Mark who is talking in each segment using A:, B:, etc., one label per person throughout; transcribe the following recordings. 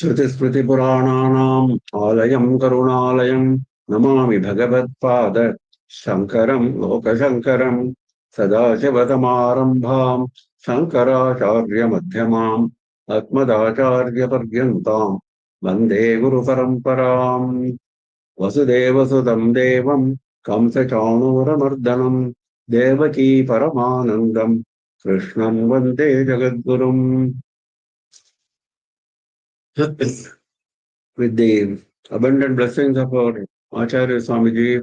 A: श्रुतिस्मृतिपुराणानाम् आलयं करुणालयं नमामि भगवत्पाद शङ्करं लोकशङ्करं सदाशिवसमारम्भां शङ्कराचार्यमध्यमाम् अस्मदाचार्यपर्यन्तां वन्दे गुरुपरम्पराम् वसुदेवसुतं देवं कंसचाणूरमर्दनं देवकी परमानन्दं कृष्णं वन्दे जगद्गुरुम्. With the abundant blessings of our Acharya Swamiji,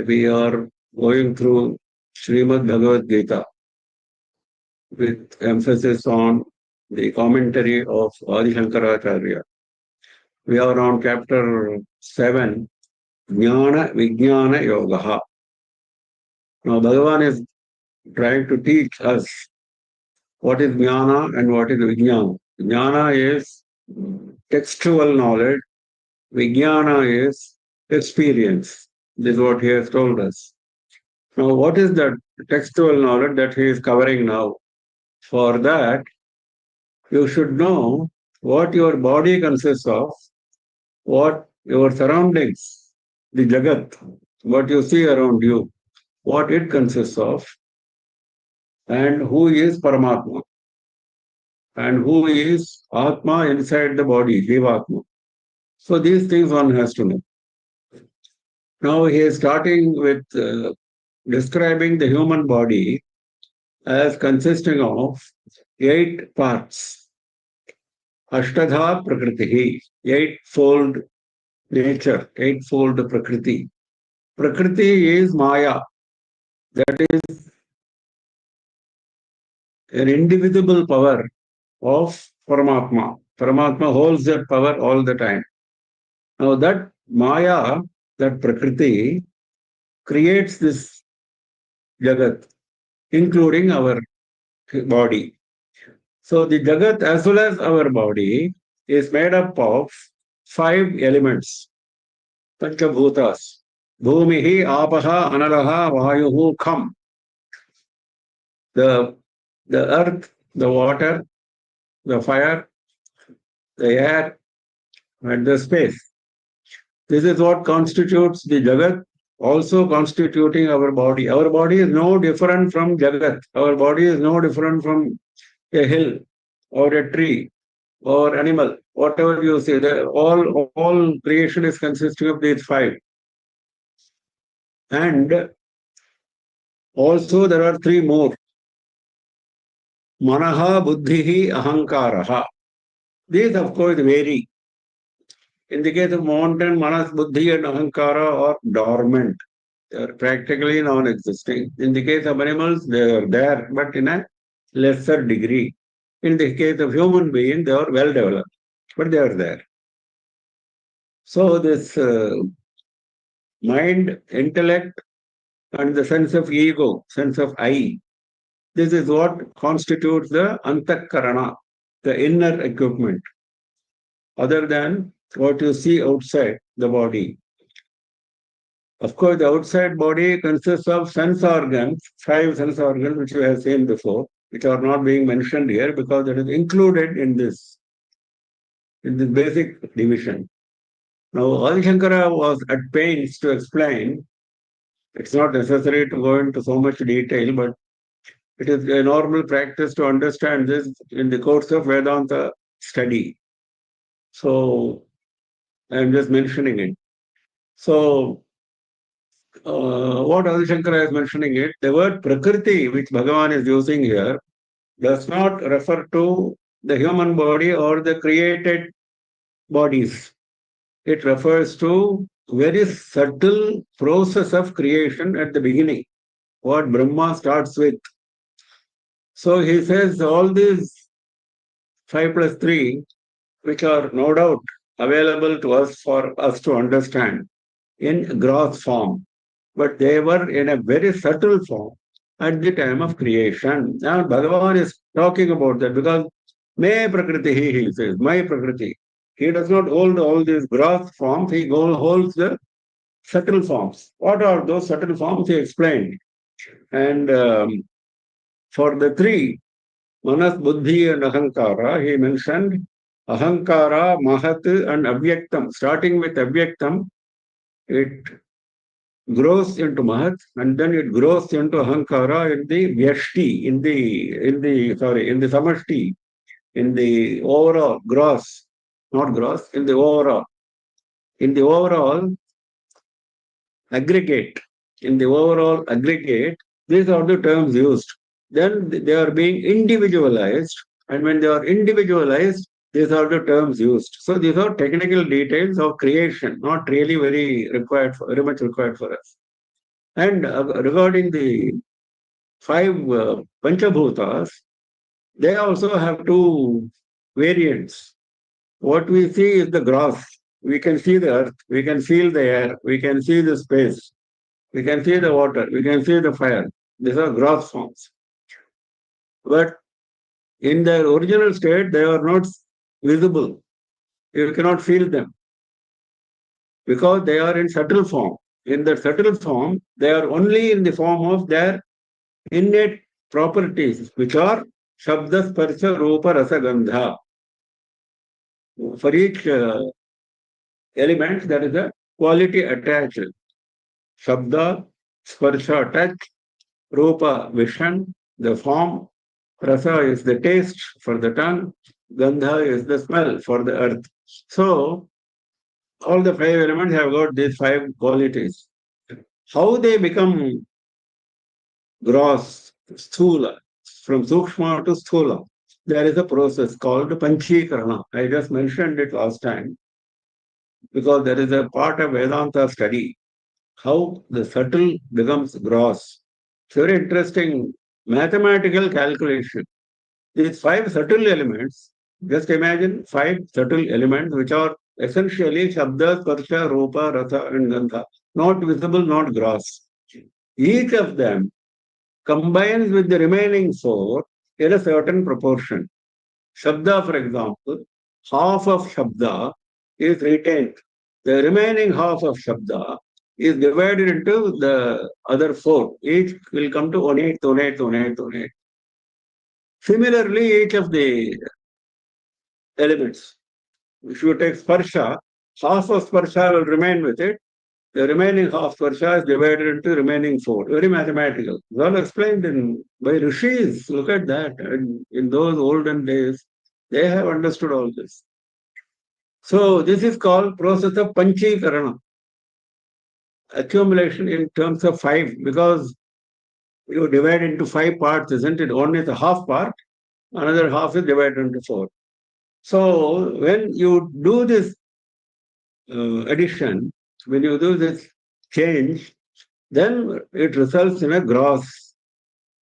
A: we are going through Srimad Bhagavad Gita with emphasis on the commentary of Adi Shankaracharya. We are on chapter 7, Jnana Vijnana Yoga. Now Bhagavan is trying to teach us what is Jnana and what is Vijnana. Jnana is textual knowledge. Vijnana is experience. This is what he has told us. Now, what is that textual knowledge that he is covering now? For that, you should know what your body consists of, what your surroundings, the Jagat, what you see around you, what it consists of, and who is Paramatma, and who is Atma inside the body, Jivatma. So these things one has to know. Now he is starting with describing the human body as consisting of 8 parts. Ashtadha Prakriti, 8-fold nature, 8-fold Prakriti. Prakriti is Maya, that is an indivisible power of Paramatma. Paramatma holds that power all the time. Now that Maya, that Prakriti, creates this Jagat, including our body. So the Jagat as well as our body is made up of 5 elements. Panchabhutas. Bhumihi, Apaha, Analaha, Vayuhu, Kham. The earth, the water, the fire, the air, and the space. This is what constitutes the Jagat, also constituting our body. Our body is no different from Jagat. Our body is no different from a hill or a tree or animal, whatever you see. All creation is consisting of these 5. And also there are 3 more. Manaha, Buddhihi, Ahankaraha. These of course vary. In the case of mountain, Manas, Buddhi and Ahankara are dormant. They are practically non-existing. In the case of animals, they are there, but in a lesser degree. In the case of human beings, they are well developed, but they are there. So this mind, intellect, and the sense of ego, sense of I, this is what constitutes the antakarana, the inner equipment, other than what you see outside the body. Of course, the outside body consists of sense organs, 5 sense organs, which we have seen before, which are not being mentioned here because it is included in this basic division. Now, Adi Shankara was at pains to explain. It's not necessary to go into so much detail, but it is a normal practice to understand this in the course of Vedanta study. So, I'm just mentioning it. So, what Adi Shankara is mentioning it, the word Prakriti, which Bhagavan is using here, does not refer to the human body or the created bodies. It refers to very subtle process of creation at the beginning, what Brahma starts with. So he says all these 5 plus 3, which are no doubt available to us for us to understand in gross form, but they were in a very subtle form at the time of creation. Now Bhagavan is talking about that because May Prakriti, he says, my Prakriti. He does not hold all these gross forms, he holds the subtle forms. What are those subtle forms? He explained. And for the 3, Manas, Buddhi, and Ahankara, he mentioned Ahankara, Mahat and Avyaktam. Starting with Avyaktam, it grows into Mahat and then it grows into Ahankara in the Vyashti, in the Samashti, in the overall gross, not gross, in the overall. In the overall aggregate, these are the terms used. Then they are being individualized, and when they are individualized, these are the terms used. So these are technical details of creation, not really very much required for us. And regarding the five Panchabhutas, they also have two variants. What we see is the gross. We can see the earth, we can feel the air, we can see the space, we can see the water, we can see the fire. These are gross forms. But in their original state, they are not visible. You cannot feel them because they are in subtle form. In the subtle form, they are only in the form of their innate properties, which are Shabda, Sparsha, Rupa, Rasa, Gandha. For each element, there is a quality attached. Shabda, Sparsha, touch, Rupa, vision, the form, Rasa is the taste for the tongue, Gandha is the smell for the earth. So, all the five elements have got these five qualities. How they become gross, sthula, from sukshma to sthula, there is a process called panchikarana. I just mentioned it last time because there is a part of Vedanta study, how the subtle becomes gross. It's very interesting mathematical calculation. These five subtle elements, just imagine five subtle elements which are essentially Shabda, Sparsha, Rupa, Rasa and Gandha, not visible, not gross. Each of them combines with the remaining four in a certain proportion. Shabda, for example, half of Shabda is retained. The remaining half of Shabda is divided into the other four. Each will come to 1/8, 1/8, 1/8, 1/8. Similarly, each of the elements, if you take Sparsha, half of Sparsha will remain with it. The remaining half Sparsha is divided into remaining four. Very mathematical. It's all explained by rishis. Look at that. And in those olden days, they have understood all this. So this is called process of Panchikarana. Accumulation in terms of five, because you divide into five parts, isn't it? One is a half part, another half is divided into four. So when you do this addition, when you do this change, then it results in a gross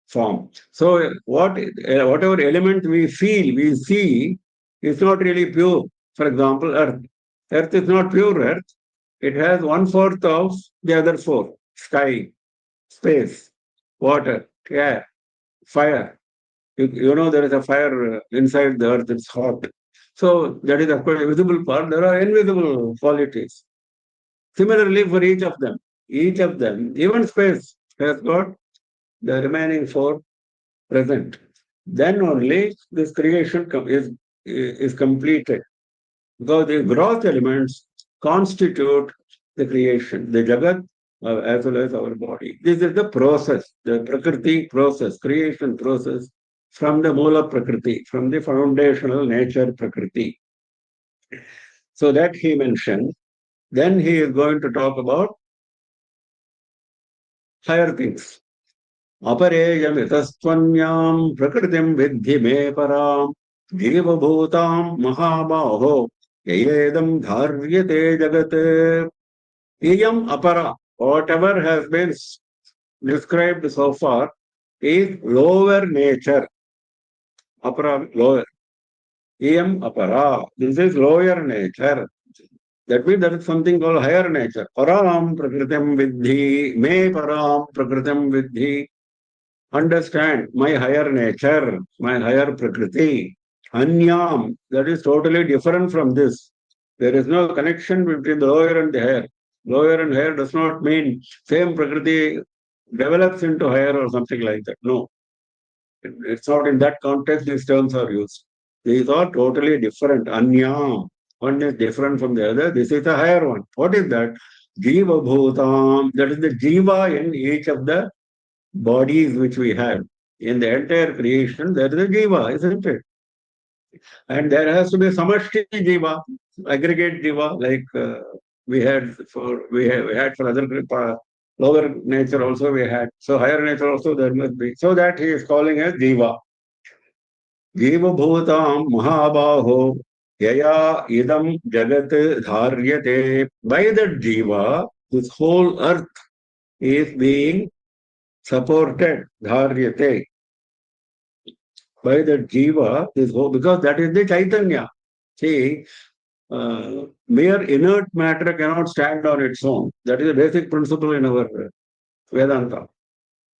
A: form. So whatever element we feel, we see, is not really pure. For example, earth. Earth is not pure earth. It has 1/4 of the other four: sky, space, water, air, fire. You know there is a fire inside the earth, it's hot. So that is of course a visible part. There are invisible qualities. Similarly, for each of them, even space has got the remaining four present. Then only this creation is completed. Because the gross elements constitute the creation, the Jagat, as well as our body. This is the process, the Prakriti process, creation process from the Mula Prakriti, from the foundational nature Prakriti. So that he mentioned. Then he is going to talk about higher things. अपरेयमितस्त्वन्यां प्रकृतिं विद्धि मे परां जीवभूतां महाबाहो ययेदं धार्यते जगत् iyam apara. Whatever has been described so far is lower nature. Apara, lower. Iyam apara. This is lower nature. That means there is something called higher nature. Param prakritam vidhi, me param prakritam vidhi. Understand my higher nature, my higher prakriti. Anyam, that is totally different from this. There is no connection between the lower and the higher. Lower and higher does not mean same prakriti develops into higher or something like that. No. It's not in that context these terms are used. These are totally different. Anya. One is different from the other. This is a higher one. What is that? Jiva Bhutam. That is the Jiva in each of the bodies which we have. In the entire creation, there is a Jiva, isn't it? And there has to be Samashti Jiva, aggregate Jiva, like we had for other lower nature also we had. So higher nature also there must be. So that he is calling as Jiva. Jiva Bhutam Mahabaho Yaya Idam Jagat Dharyate. By that Jiva, this whole earth is being supported. Dharyate. By that Jiva, this whole, because that is the Chaitanya. See, mere inert matter cannot stand on its own. That is a basic principle in our Vedanta.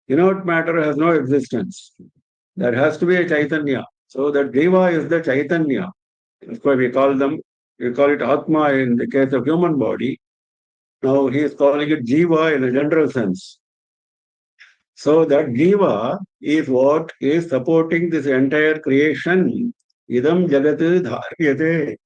A: Inert matter has no existence. There has to be a Chaitanya. So that Jiva is the Chaitanya. That's why we call it Atma in the case of human body. Now he is calling it Jiva in a general sense. So that Jiva is what is supporting this entire creation. Idam Jagat Dharyate.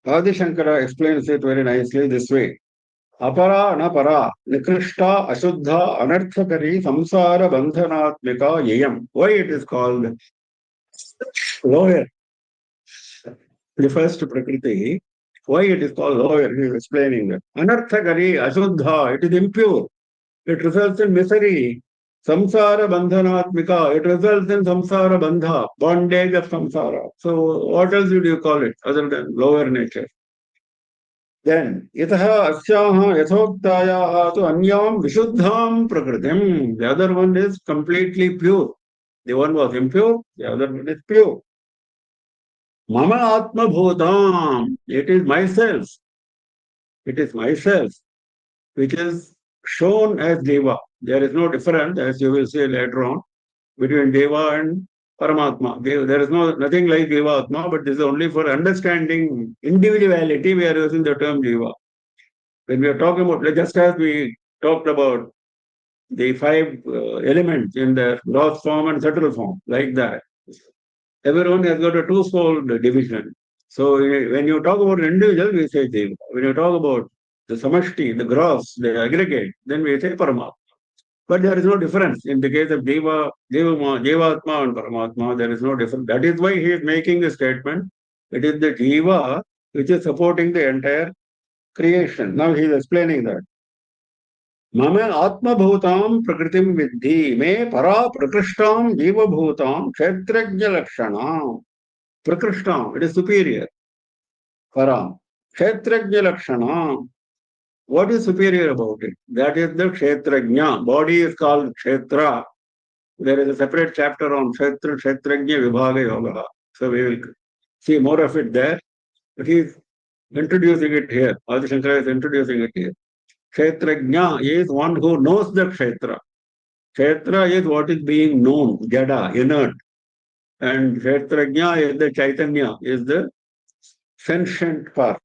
A: Adi Shankara explains it very nicely this way. Apara anapara, nikrishta, ashuddha, anarthakari, samsara, bandhanatmika, yayam. Why it is called lower? Refers to Prakriti. Why it is called lower? He is explaining that. Anarthakari, ashuddha, it is impure. It results in misery. Samsara bandhanatmika, it results in samsara bandha, bondage of samsara. So what else would you call it other than lower nature? Then, itaha asyaha yathoktayaha to anyam vishuddham prakritim. The other one is completely pure. The one was impure, the other one is pure. Mama atma bhutam. It is myself. It is myself, which is shown as Deva. There is no difference, as you will see later on, between Deva and Paramatma. There is nothing like Deva Atma, but this is only for understanding individuality. We are using the term Deva. When we are talking about, just as we talked about the five elements in the gross form and subtle form, like that, everyone has got a twofold division. So when you talk about individual, we say Deva. When you talk about the samashti, the gross, the aggregate, then we say Paramatma. But there is no difference. In the case of Jivatma and Paramatma, there is no difference. That is why he is making the statement. It is the Jiva which is supporting the entire creation. Now he is explaining that. Mame Atma Bhutam Prakritim Vidhi Me Para Prakrishtam Jiva Bhutam Kshetrajna Lakshanam. Prakrishtam, it is superior. Para. Kshetrajna Lakshanam. What is superior about it? That is the Kshetrajna. Body is called Kshetra. There is a separate chapter on Kshetrajna Vibhaga Yoga. So we will see more of it there. But he is introducing it here. Adi Shankara is introducing it here. Kshetrajna is one who knows the Kshetra. Kshetra is what is being known, Jada, inert. And Kshetrajna is the Chaitanya, is the sentient part.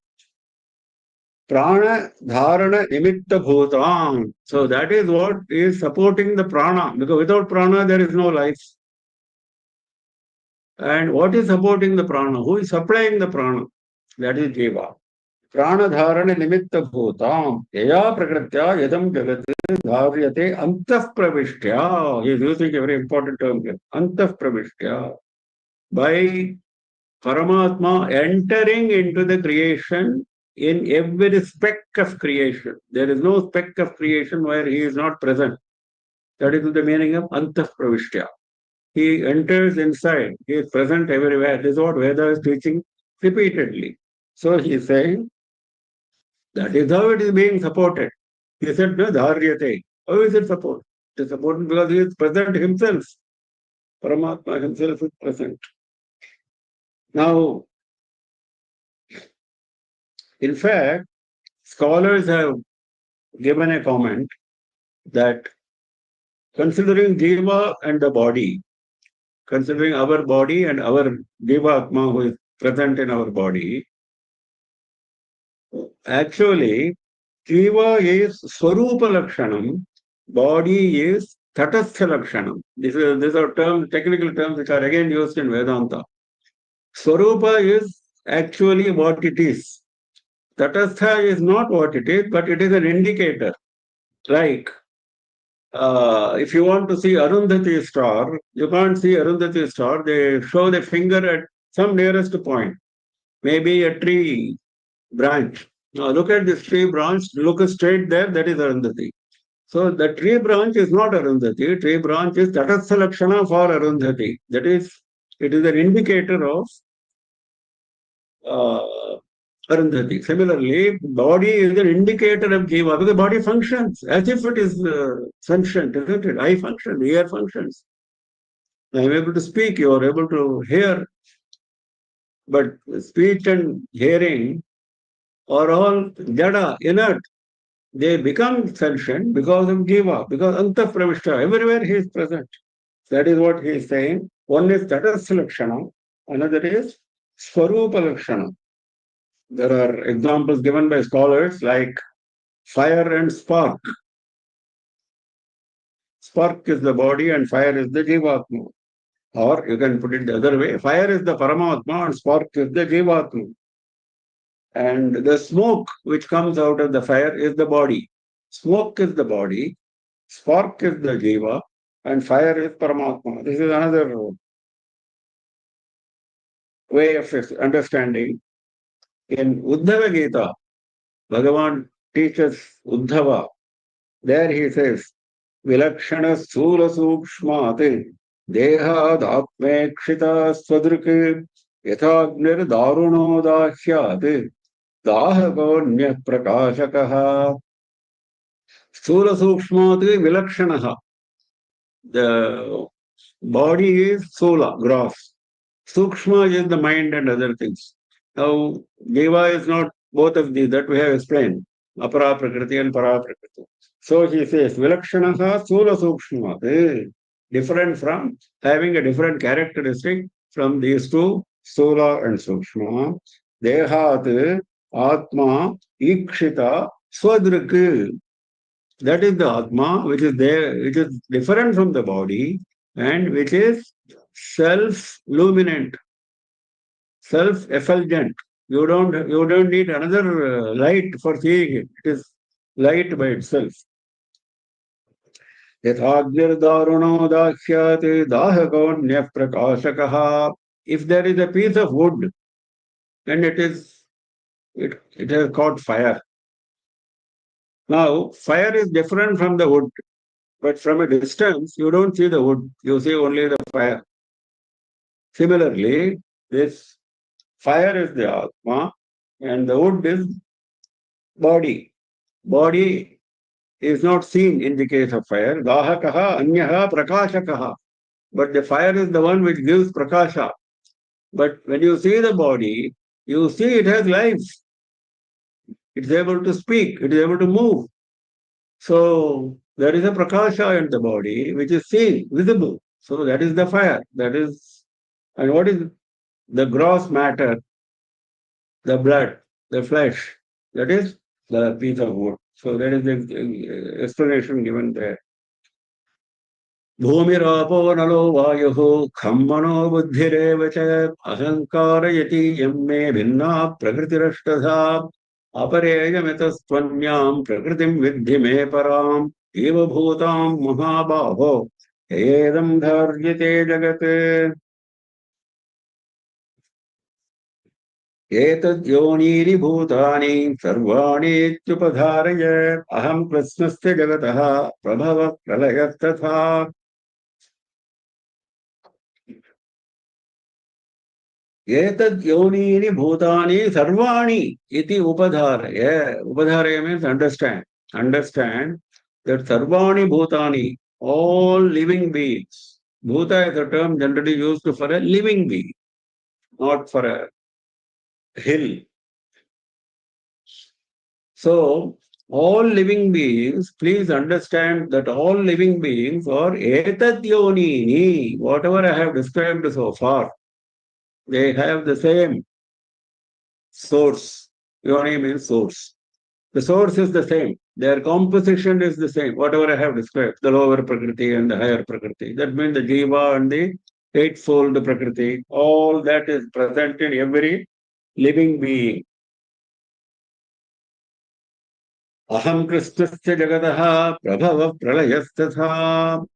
A: Prana Dharana Nimitta Bhutam. So that is what is supporting the prana. Because without prana, there is no life. And what is supporting the prana? Who is supplying the prana? That is Jiva. Prana Dharana Nimitta Bhutam. Yaya Prakritya Yadam Jagat Dharyate Antah Pravishtya. He is using a very important term here. Antah Pravishtya. By Paramatma entering into the creation in every speck of creation. There is no speck of creation where he is not present. That is the meaning of Antah Pravishtya. He enters inside. He is present everywhere. This is what Veda is teaching repeatedly. So he is saying that is how it is being supported. He said, no, Dharyate. How is it supported? It is supported because he is present himself. Paramatma himself is present. Now, in fact, scholars have given a comment that considering Jiva and the body, considering our body and our Jiva Atma who is present in our body, actually, Jiva is Swarupa Lakshanam body is tatastha lakshanam. These are terms, technical terms which are again used in Vedanta. Swarupa is actually what it is. Tatastha is not what it is, but it is an indicator. Like, if you want to see Arundhati star, you can't see Arundhati star. They show the finger at some nearest point, maybe a tree branch. Now look at this tree branch, look straight there, that is Arundhati. So the tree branch is not Arundhati. Tree branch is Tatastha Lakshana for Arundhati. That is, it is an indicator of uh, Arundhati. Similarly, body is an indicator of Jiva because the body functions as if it is sentient, isn't it? Eye functions, ear functions. I am able to speak, you are able to hear, but speech and hearing are all jada, inert. They become sentient because of Jiva, because Anta Pravishta, everywhere he is present. That is what he is saying. One is Tatastha Lakshana, another is Swarupa Lakshana. There are examples given by scholars like fire and spark. Spark is the body and fire is the Jivatma. Or you can put it the other way, fire is the Paramatma and spark is the Jivatma. And the smoke which comes out of the fire is the body. Smoke is the body, spark is the Jiva, and fire is Paramatma. This is another way of understanding. In Uddhava Gita, Bhagavan teaches Uddhava. There he says, Vilakshana Sthula Sukshmate Dehad Atmekshita Swadruk Yathagnir Daruno Dahyat Dahagonya Prakashakaha Sthula Sukshmate Vilakshanaha. The body is Sula, gross. Sukshma is the mind and other things. Now, Deva is not both of these that we have explained, Apara Prakriti and Para Prakriti. So he says, Vilakshanaha Sula Sukshma, different from having a different characteristic from these two, Sula and Sukshma. Dehat Atma Ikshita Swadrik. That is the Atma which is there, which is different from the body and which is self-luminant, self-effulgent. You don't need another light for seeing it. It is light by itself. Yathagnirdharuno dakhyate dahakonyah prakashakaha. If there is a piece of wood and it has caught fire. Now, fire is different from the wood, but from a distance, you don't see the wood, you see only the fire. Similarly, this fire is the Atma and the wood is body. Body is not seen in the case of fire. Dahakaha, anyaha, prakashakaha. But the fire is the one which gives prakasha. But when you see the body, you see it has life. It's able to speak, it is able to move. So there is a prakasha in the body which is seen, visible. So that is the fire. And what is the gross matter? The blood, the flesh. That is the piece of wood. So that is the explanation given there. भूमिरापो नलो वायुः खं मनो बुद्धिरेव च अहङ्कारयति यं मे भिन्ना प्रकृतिरष्टधा अपरेयमितस्त्वन्यां प्रकृतिं विद्धि मे पराम् इव भूतां महाबाहो एदं धार्यते जगत् एतद्योनीनि भूतानि सर्वाणीत्युपधारय अहं कृत्स्नस्य जगतः प्रभवः प्रलयस्तथा Etad yonini bhutani sarvani iti upadharaya. Upadharaya means understand. Understand that sarvani bhutani, all living beings. Bhuta is a term generally used for a living being, not for a hill. So, all living beings, please understand that all living beings are etad yonini, whatever I have described so far. They have the same source. Yoni means source. The source is the same. Their composition is the same, whatever I have described, the lower Prakriti and the higher Prakriti. That means the Jiva and the eightfold Prakriti, all that is present in every living being. Aham Krishnasya Jagataha Prabhava Pralayasthatha.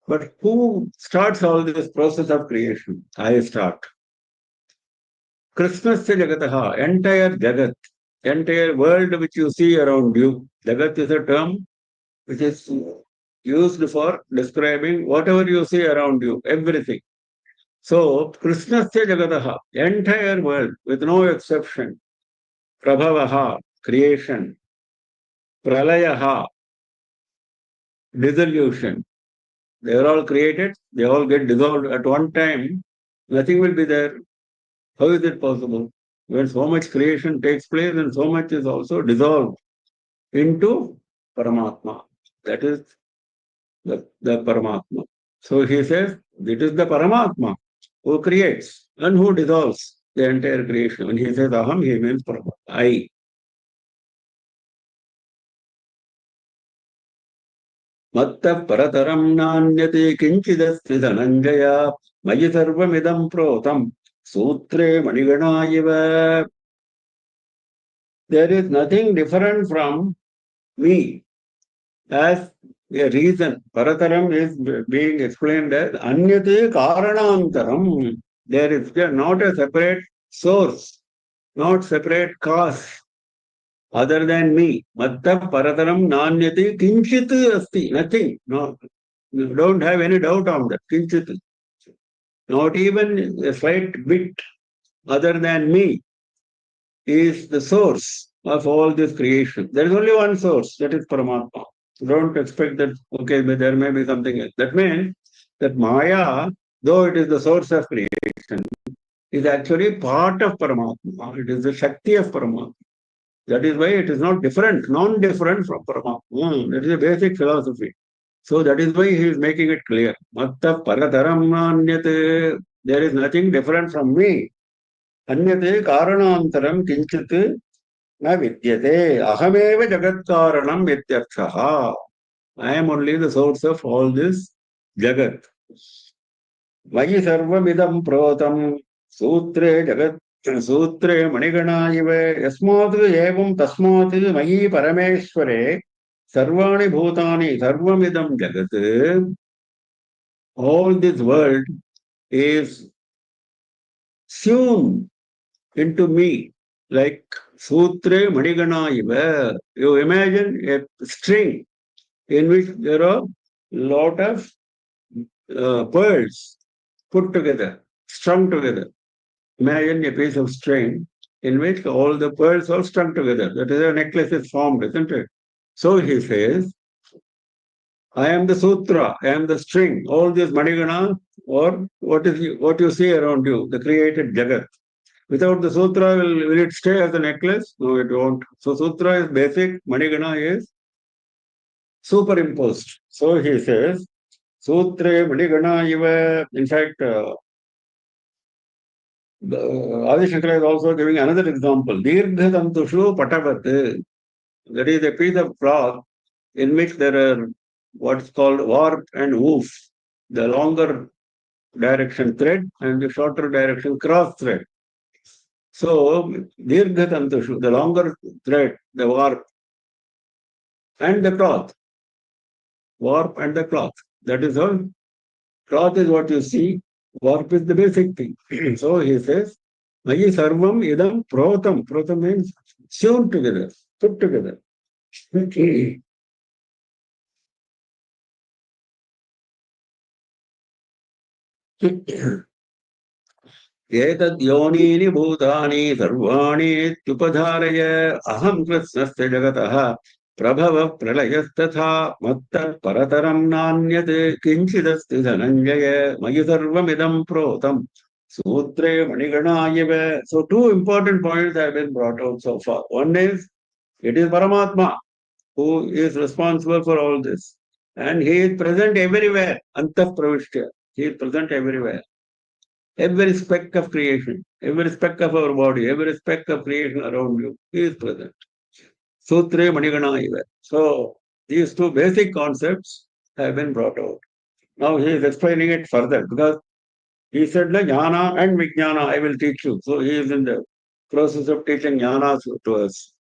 A: But who starts all this process of creation? I start. Krishnasya Jagataha, entire Jagat, entire world which you see around you. Jagat is a term which is used for describing whatever you see around you, everything. So, Krishnasya Jagataha, entire world with no exception. Prabhavaha, creation. Pralayaha, dissolution. They are all created, they all get dissolved at one time. Nothing will be there. How is it possible? When so much creation takes place and so much is also dissolved into Paramatma. That is the Paramatma. So he says, it is the Paramatma who creates and who dissolves the entire creation. When he says Aham, he means Paramatma. I. Matta parataram nanyate kinchidasti dhananjaya mayi sarvamidam protam sutre manigana. There is nothing different from me as a reason. Parataram is being explained as anyate karanantaram. There is not a separate source, not separate cause other than me. Matta parataram nanyate kinchit asti. Nothing. No, you don't have any doubt on that. Kinchit. Not even a slight bit other than me is the source of all this creation. There is only one source, that is Paramatma. Don't expect that, okay, but there may be something else. That means that Maya, though it is the source of creation, is actually part of Paramatma. It is the Shakti of Paramatma. That is why it is not different, non-different from Paramatma. That is a basic philosophy. So that is why he is making it clear. Matta parataram nanyate. There is nothing different from me. Anyate karanantaram kinchit na vidyate. Ahameva jagat karanam ityarthaha. I am only the source of all this jagat. Mayi sarvamidam protam sutre jagat सूत्रे मणिगणा इव यस्मात् एवं तस्मात् मयि परमेश्वरे सर्वाणि भूतानि सर्वमिदं जगत्. All this world is sewn into me like sutre manigana iva. You imagine a string in which there are lot of pearls put together, strung together. Imagine a piece of string in which all the pearls are strung together. That is, a necklace is formed, isn't it? So he says, I am the sutra, I am the string, all this manigana, or what you see around you, the created jagat. Without the sutra, will it stay as a necklace? No, it won't. So sutra is basic, manigana is superimposed. So he says, sutre manigana iva. In fact, Adi Shankara is also giving another example. Dirghatantushu patavat. That is a piece of cloth in which there are what's called warp and woof. The longer direction thread and the shorter direction cross thread. So, Dirghatantushu, the longer thread, the warp and the cloth. Warp and the cloth. That is all. Cloth is what you see. Warp is the basic thing. So he says, Mayi sarvam idam protam. Protam means sewn together, put together. एतद् योनीनि भूतानि सर्वाणि इत्युपधारय अहं कृत्स्नस्य जगतः प्रभवः प्रलयस्तथा मत्तः परतरं नान्यत् किञ्चिदस्ति धनञ्जय मयि सर्वमिदं प्रोतं सूत्रे मणिगणा इव. So two important points have been brought out so far. One is, it is Paramatma who is responsible for all this. And he is present everywhere. Antah pravishya. He is present everywhere. Every speck of creation, every speck of our body, every speck of creation around you, he is present. Sutre Manigana Iva. So these two basic concepts have been brought out. Now he is explaining it further because he said, Jnana and Vijnana I will teach you. So he is in the process of teaching Jnana to us.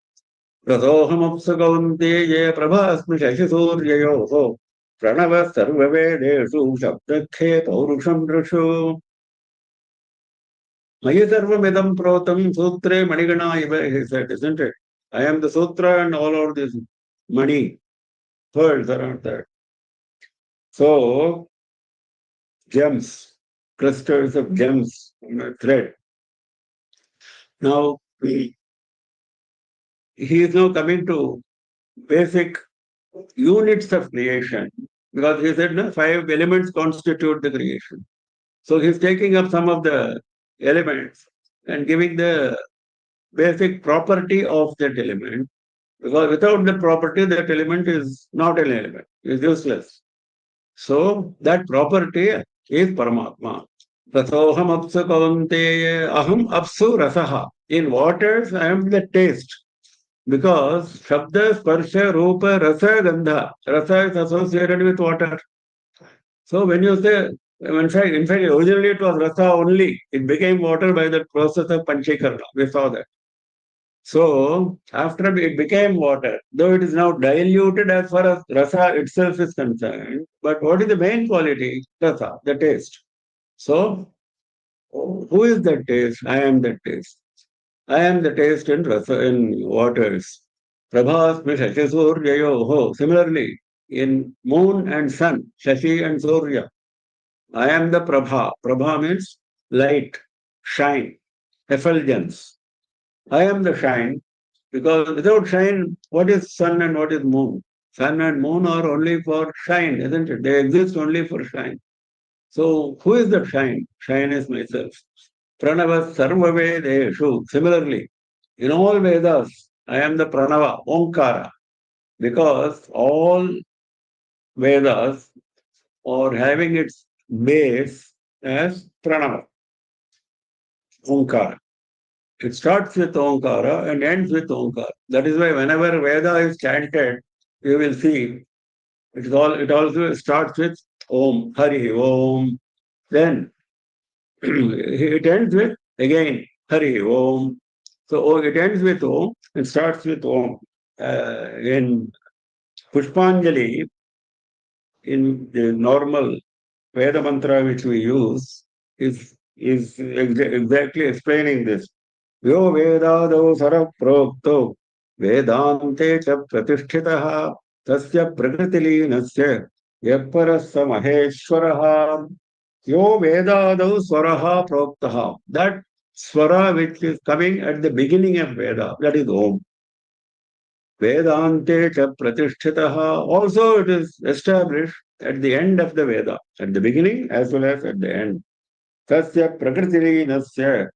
A: Prasohamapsakavanteye prabhasmi shashisuryayoho pranava sarvavedeshu shabdakhe paurusham drashu Mayasarvamidam protam sutre manigana iva, he said, isn't it? I am the sutra and all of this mani, pearls around that. So, gems, clusters of gems, thread. Now, he is now coming to basic units of creation because he said, no, 5 elements constitute the creation. So, he's taking up some of the elements and giving the basic property of that element. Because without the property, that element is not an element, is useless. So that property is Paramatma. Rasoham apsu kavanteya aham apsu rasaha. In waters, I am the taste. Because Shabda, Sparsha, Rupa, Rasa, Gandha. Rasa is associated with water. So when you say, in fact, originally it was Rasa only. It became water by the process of Panchakarma. We saw that. So, after it became water, though it is now diluted as far as rasa itself is concerned, but what is the main quality? Rasa, the taste. So, who is that taste? I am that taste. I am the taste in rasa, in waters. Prabhasmi Shashi Suryayoho. Similarly, in moon and sun, Shashi and Surya. I am the Prabha. Prabha means light, shine, effulgence. I am the shine because without shine, what is sun and what is moon? Sun and moon are only for shine, isn't it? They exist only for shine. So who is that shine? Shine is myself. Pranava sarva vedeshu. Similarly, in all Vedas, I am the Pranava, Omkara, because all Vedas are having its base as Pranava, Omkara. It starts with Omkara and ends with Omkara. That is why whenever Veda is chanted, you will see it also starts with Om, Hari Om. Then it ends with again Hari Om. So it ends with Om and starts with Om. In Pushpanjali, in the normal Veda mantra which we use, is exactly explaining this. यो वेदादौ सरप्रोक्तो वेदान्ते च प्रतिष्ठितः तस्य प्रकृतिलीनस्य यः परः स महेश्वरः यो वेदादौ स्वरः प्रोक्तः that swara which is coming at the beginning of Veda, that is Om. Vedante cha pratisthitah, also it is established at the end of the Veda, at the beginning as well as at the end. Tasya prakritilinasya,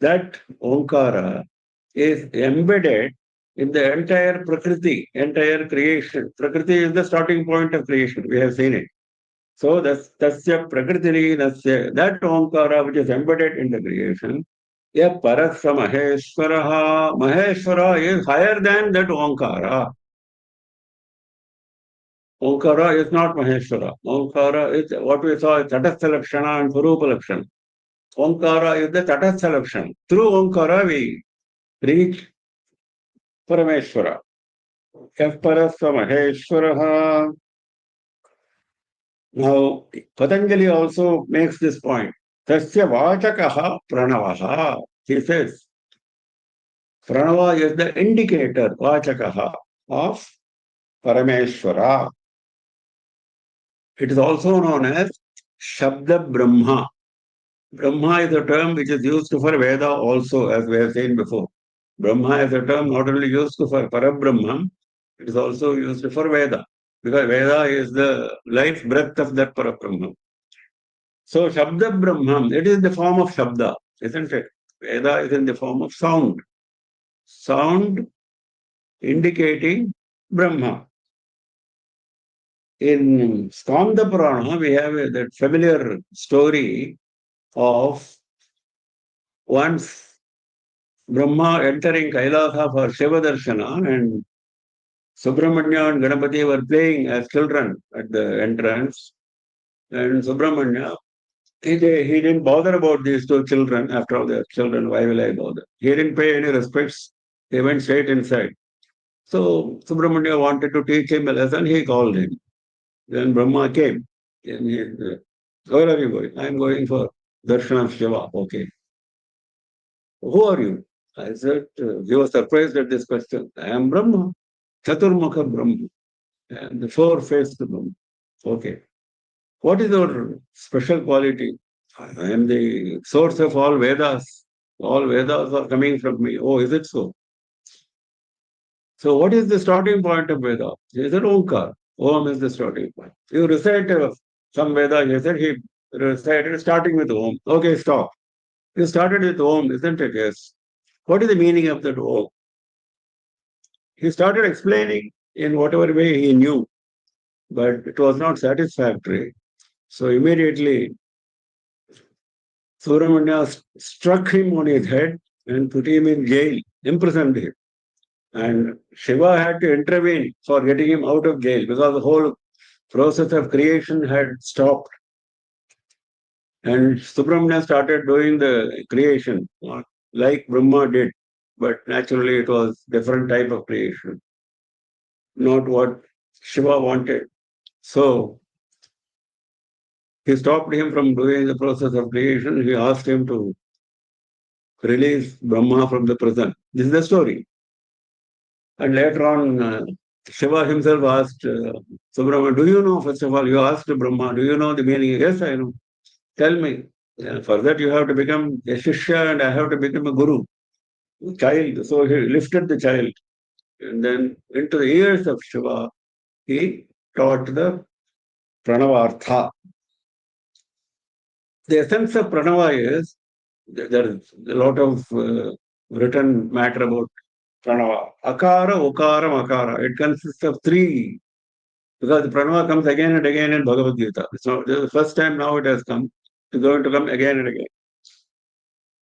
A: that Omkara is embedded in the entire Prakriti, entire creation. Prakriti is the starting point of creation. We have seen it. So tasya Prakriti nasya, that Omkara which is embedded in the creation, ya parasya Maheshwaraha. Maheshwara is higher than that Omkara. Omkara is not Maheshwara. Omkara is what we saw as Tatastha Lakshana and Swarupa Lakshana. Omkara is the Tatastha Lakshana. Through Omkara we reach Parameshwara. Parasya Maheshwaraha. Now, Patanjali also makes this point. Tasya Vachakaha Pranavaha. He says, Pranava is the indicator, Vachakaha, of Parameshwara. It is also known as Shabda Brahma. Brahma is a term which is used for Veda also, as we have seen before. Brahma is a term not only used for Parabrahma, it is also used for Veda, because Veda is the life breath of that Parabrahma. So Shabda Brahman, it is the form of Shabda, isn't it? Veda is in the form of sound. Sound indicating Brahma. In Skanda Purana, we have that familiar story of once Brahma entering Kailasa for Shiva Darshana, and Subramanya and Ganapati were playing as children at the entrance. And Subramanya, he didn't bother about these two children. After all, they're children, why will I bother? He didn't pay any respects. He went straight inside. So Subramanya wanted to teach him a lesson. He called him. Then Brahma came. And he said, where are you going? I'm going for darshan of Shiva. Okay. Who are you? I said, he was surprised at this question. I am Brahma, Chaturmukha Brahma, and the four-faced Brahma. Okay. What is your special quality? I am the source of all Vedas. All Vedas are coming from me. Oh, is it so? So what is the starting point of Veda? He said Omkar. Om is the starting point. You recite some Veda, he said he recited starting with Om. Okay, stop. You started with Om, isn't it? Yes. What is the meaning of that Om? He started explaining in whatever way he knew, but it was not satisfactory. So immediately Subramanya struck him on his head and put him in jail, imprisoned him. And Shiva had to intervene for getting him out of jail because the whole process of creation had stopped. And Subramanya started doing the creation like Brahma did, but naturally it was different type of creation, not what Shiva wanted. So he stopped him from doing the process of creation. He asked him to release Brahma from the prison. This is the story. And later on, Shiva himself asked Subramanya, do you know, first of all, you asked Brahma, do you know the meaning? Yes, I know. Tell me. For that, you have to become a Shishya and I have to become a Guru, child. So he lifted the child. And then into the ears of Shiva, he taught the Pranavartha. The essence of Pranava is, there is a lot of written matter about Pranava. Akara, Okara, Makara. It consists of three, because the Pranava comes again and again in Bhagavad Gita. So this is the first time now it has come. It's going to come again and again.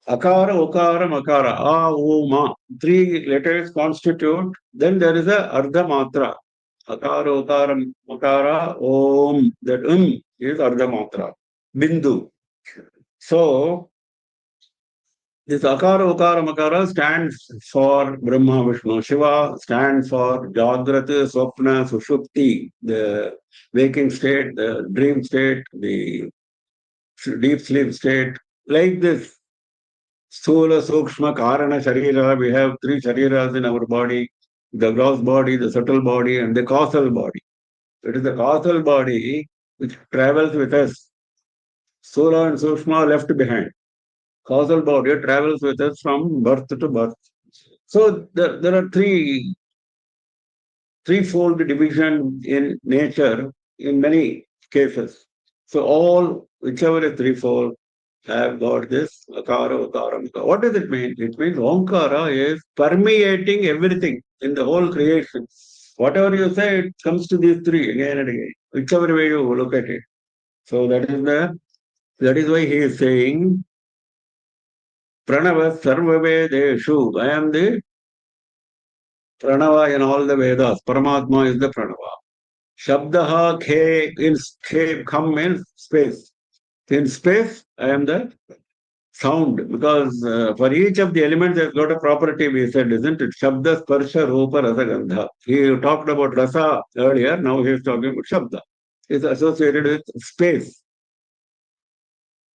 A: Akara, Okara, Makara. A, O, Ma. Three letters constitute. Then there is a Ardha Matra. Akara, Okara, Makara, Om. That is Ardha Matra. Bindu. So this Akara, Okara, Makara stands for Brahma, Vishnu. Shiva stands for Jagrata, Swapna, Sushupti, the waking state, the dream state, the deep sleep state. Like this, Sthula, Sukshma, Karana, Sharira, we have three Shariras in our body, the gross body, the subtle body, and the causal body. It is the causal body which travels with us. Sthula and Sukshma left behind. Causal body travels with us from birth to birth. So there are threefold division in nature in many cases. So all, whichever is threefold, have got this Akara, Okara, Makara. What does it mean? It means Omkara is permeating everything in the whole creation. Whatever you say, it comes to these three again and again, whichever way you look at it. So that is why he is saying Pranava Sarva Vedeshu. I am the Pranava in all the Vedas. Paramatma is the Pranava. Shabdaha Khe come in space. In space, I am the sound, because for each of the elements there's got a property, we said, isn't it? Shabda, Sparsha, Rupa, Rasa, Gandha. He talked about Rasa earlier, now he is talking about Shabda. It's associated with space.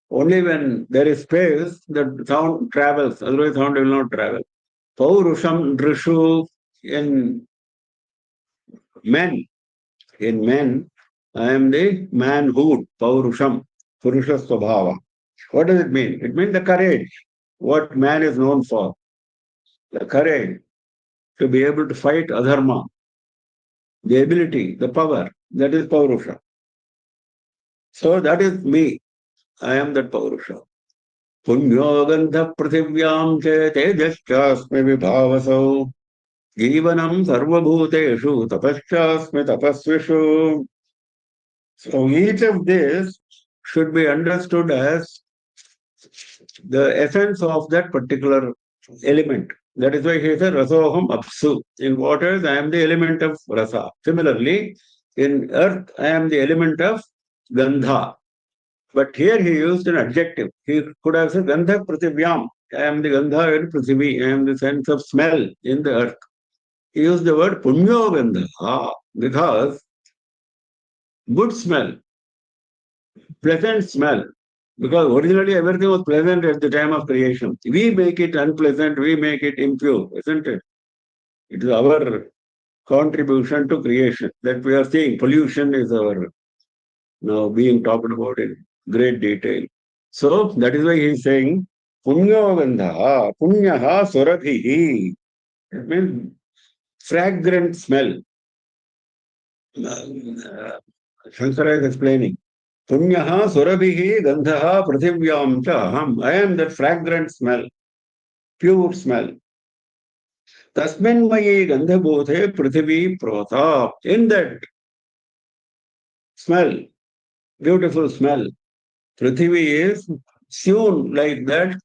A: Only when there is space, the sound travels, otherwise sound will not travel. Paurusham, Drishu, in men, I am the manhood, Paurusham, Purusha Swabhava. What does it mean? It means the courage, what man is known for. The courage to be able to fight adharma, the ability, the power, that is Paurusha. So that is me. I am that Paurusha. Punyogandha prathivyam che tejaschasmi vibhavasau jivanam sarvabhuteshu tapaschasmi tapasvishu. So each of this should be understood as the essence of that particular element. That is why he said Rasoham Apsu. In waters, I am the element of Rasa. Similarly, in earth, I am the element of Gandha. But here he used an adjective. He could have said Gandha Prathivyam. I am the Gandha in Prithivi. I am the sense of smell in the earth. He used the word Punyo Gandha because good smell, pleasant smell. Because originally everything was pleasant at the time of creation. We make it unpleasant, we make it impure, isn't it? It is our contribution to creation that we are seeing. Pollution is our now being talked about in great detail. So that is why he is saying Punyo Gandha, Punyaha Surabhihi. It means fragrant smell. Shankara is explaining. Punyaha Surabhihi Gandhaha Prithivyam cha aham. I am that fragrant smell, pure smell. Tasminmayi Gandhabodhe Prithivi Prota. In that smell, beautiful smell, Prithvi is sewn like that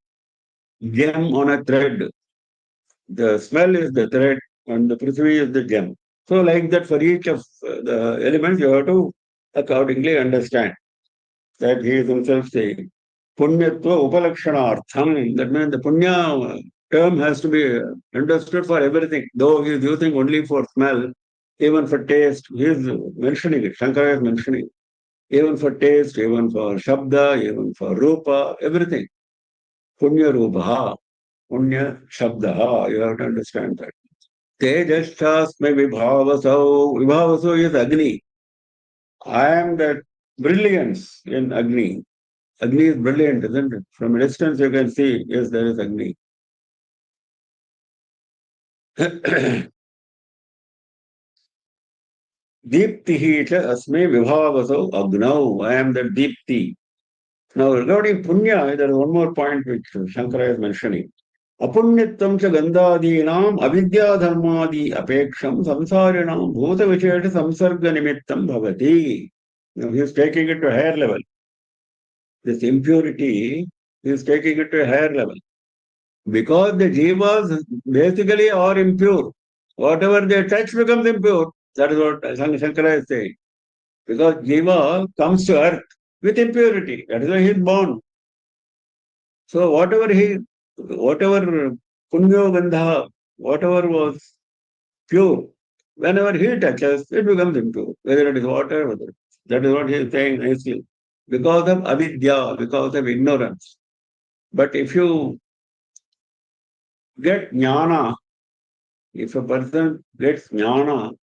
A: gem on a thread. The smell is the thread and the Prithvi is the gem. So like that for each of the elements you have to accordingly understand that he is himself saying. Punyatva Upalakshanartham. That means the Punya term has to be understood for everything. Though he is using only for smell, even for taste, he is mentioning it. Shankara is mentioning it. Even for taste, even for Shabda, even for Rupa, everything. Punya Rupaha, Punya Shabdaha. You have to understand that. Tejaschasme Vibhavaso. Vibhavaso is Agni. I am that brilliance in Agni. Agni is brilliant, isn't it? From a distance you can see, yes, there is Agni. Deeptihi cha asme vibhavaso agnau. I am the Deepti. Now regarding Punya, there is one more point which Shankara is mentioning. Apunyattam cha gandhadinam avidya dharmadi apeksham samsarinam bhuta vicheta samsarga nimittam bhavati. Now he is taking it to a higher level. This impurity, he is taking it to a higher level. Because the jivas basically are impure. Whatever they touch becomes impure. That is what Shankara is saying. Because jiva comes to earth with impurity. That is why he is born. So whatever punyo gandha, whatever was pure, whenever he touches, it becomes impure. Whether it is water, whether that is what he is saying nicely. Because of avidya, because of ignorance. But if you get jnana, if a person gets jnana,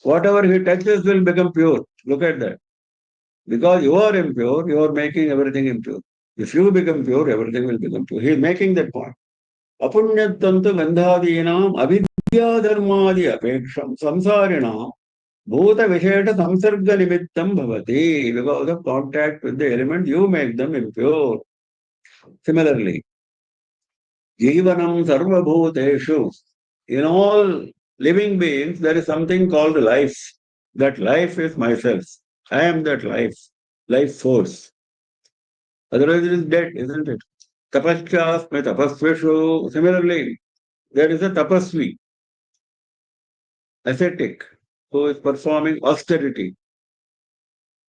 A: whatever he touches will become pure. Look at that. Because you are impure, you are making everything impure. If you become pure, everything will become pure. He is making that point. Apunyattantu gandhadinam avidya dharmadi apeksham samsarinam bhuta visheta samsarga nimittam bhavati. Because of contact with the element, you make them impure. Similarly, jivanam sarvabhuteshu. In all living beings, there is something called life. That life is myself. I am that life force. Otherwise, it is dead, isn't it? Tapaschasme tapasveshu. Similarly, there is a tapasvi, ascetic, who is performing austerity.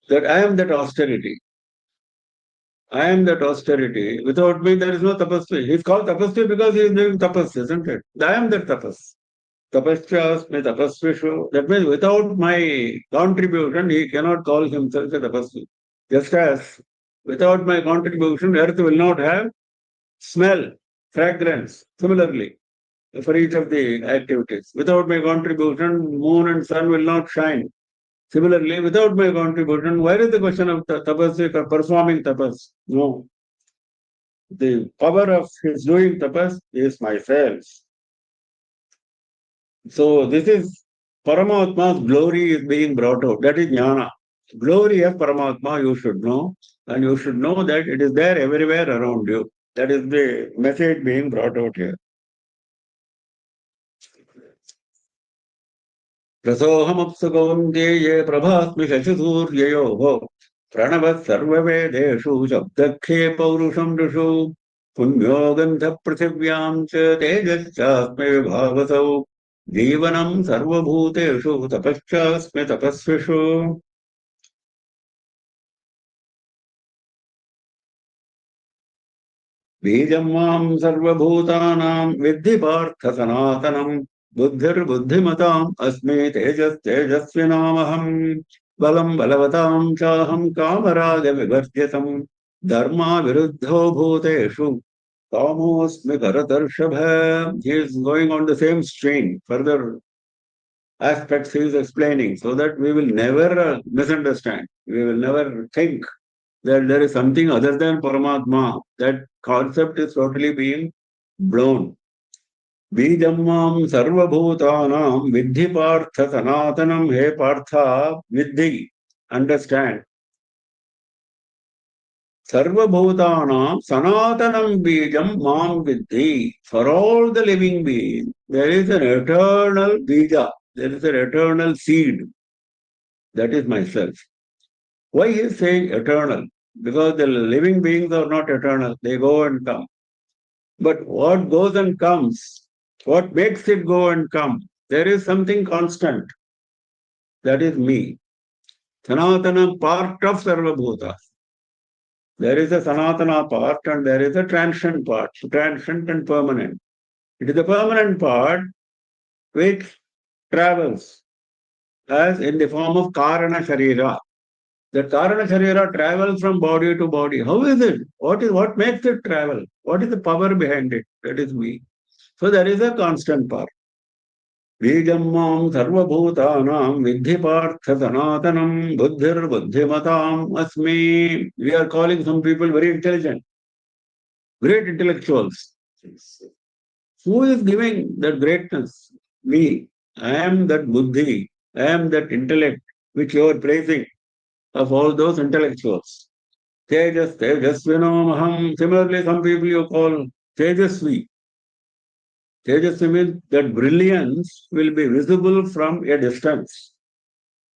A: That I am that austerity. I am that austerity. Without me, there is no tapasvi. He is called tapasvi because he is doing tapas, isn't it? I am that tapas. Tapaschasme tapasvishu. That means without my contribution, he cannot call himself a tapasvi. Just as without my contribution, earth will not have smell, fragrance. Similarly, for each of the activities. Without my contribution, moon and sun will not shine. Similarly, without my contribution, where is the question of tapas performing tapas? No. The power of his doing tapas is myself. So this is Paramatma's glory is being brought out. That is jnana. Glory of Paramatma you should know. And you should know that it is there everywhere around you. That is the message being brought out here. रसोऽहमप्सुकौन्तेये प्रभास्मि शशिसूर्ययोः प्रणवः सर्ववेदेषु शब्दखे पौरुषं Rishu पुण्यो गन्धः पृथिव्यां च तेजश्चास्मि विभावसौ जीवनं सर्वभूतेषु तपश्चास्मि तपस्विषु बीजं मां सर्वभूतानां विद्धि पार्थ सनातनम् बुद्धिर्बुद्धिमताम् अस्मि तेजस्तेजस्विनामहम् बलं बलवतां चाहं कामरागविवर्जितम् धर्माविरुद्धो भूतेषु कामोऽस्मि भरतर्षभ. He is going on the same strain. Further aspects he is explaining so that we will never misunderstand. We will never think that there is something other than Paramatma. That concept is totally being blown. Bijammam sarvabhutanam viddhi partha sanatanam. He partha viddhi. Understand. Sarvabhutanam sanatanam bijam mam viddhi. For all the living beings, there is an eternal bija. There is an eternal seed. That is myself. Why he is saying eternal? Because the living beings are not eternal. They go and come. But what goes and comes, what makes it go and come, there is something constant. That is me. Sanatana part of Sarvabhuta. There is a Sanatana part and there is a transient part, transient and permanent. It is the permanent part which travels as in the form of Karana Sharira. The Karana Sharira travels from body to body. How is it? What makes it travel? What is the power behind it? That is me. So there is a constant part. Bijam sarvabhutanam viddhi partha sanatanam buddhir buddhimatam asmi. We are calling some people very intelligent, great intellectuals. Who is giving that greatness? Me. I am that buddhi. I am that intellect which you are praising of all those intellectuals. Tejasvinamaham. Similarly, some people you call Tejasvi. Tejasvi means that brilliance will be visible from a distance.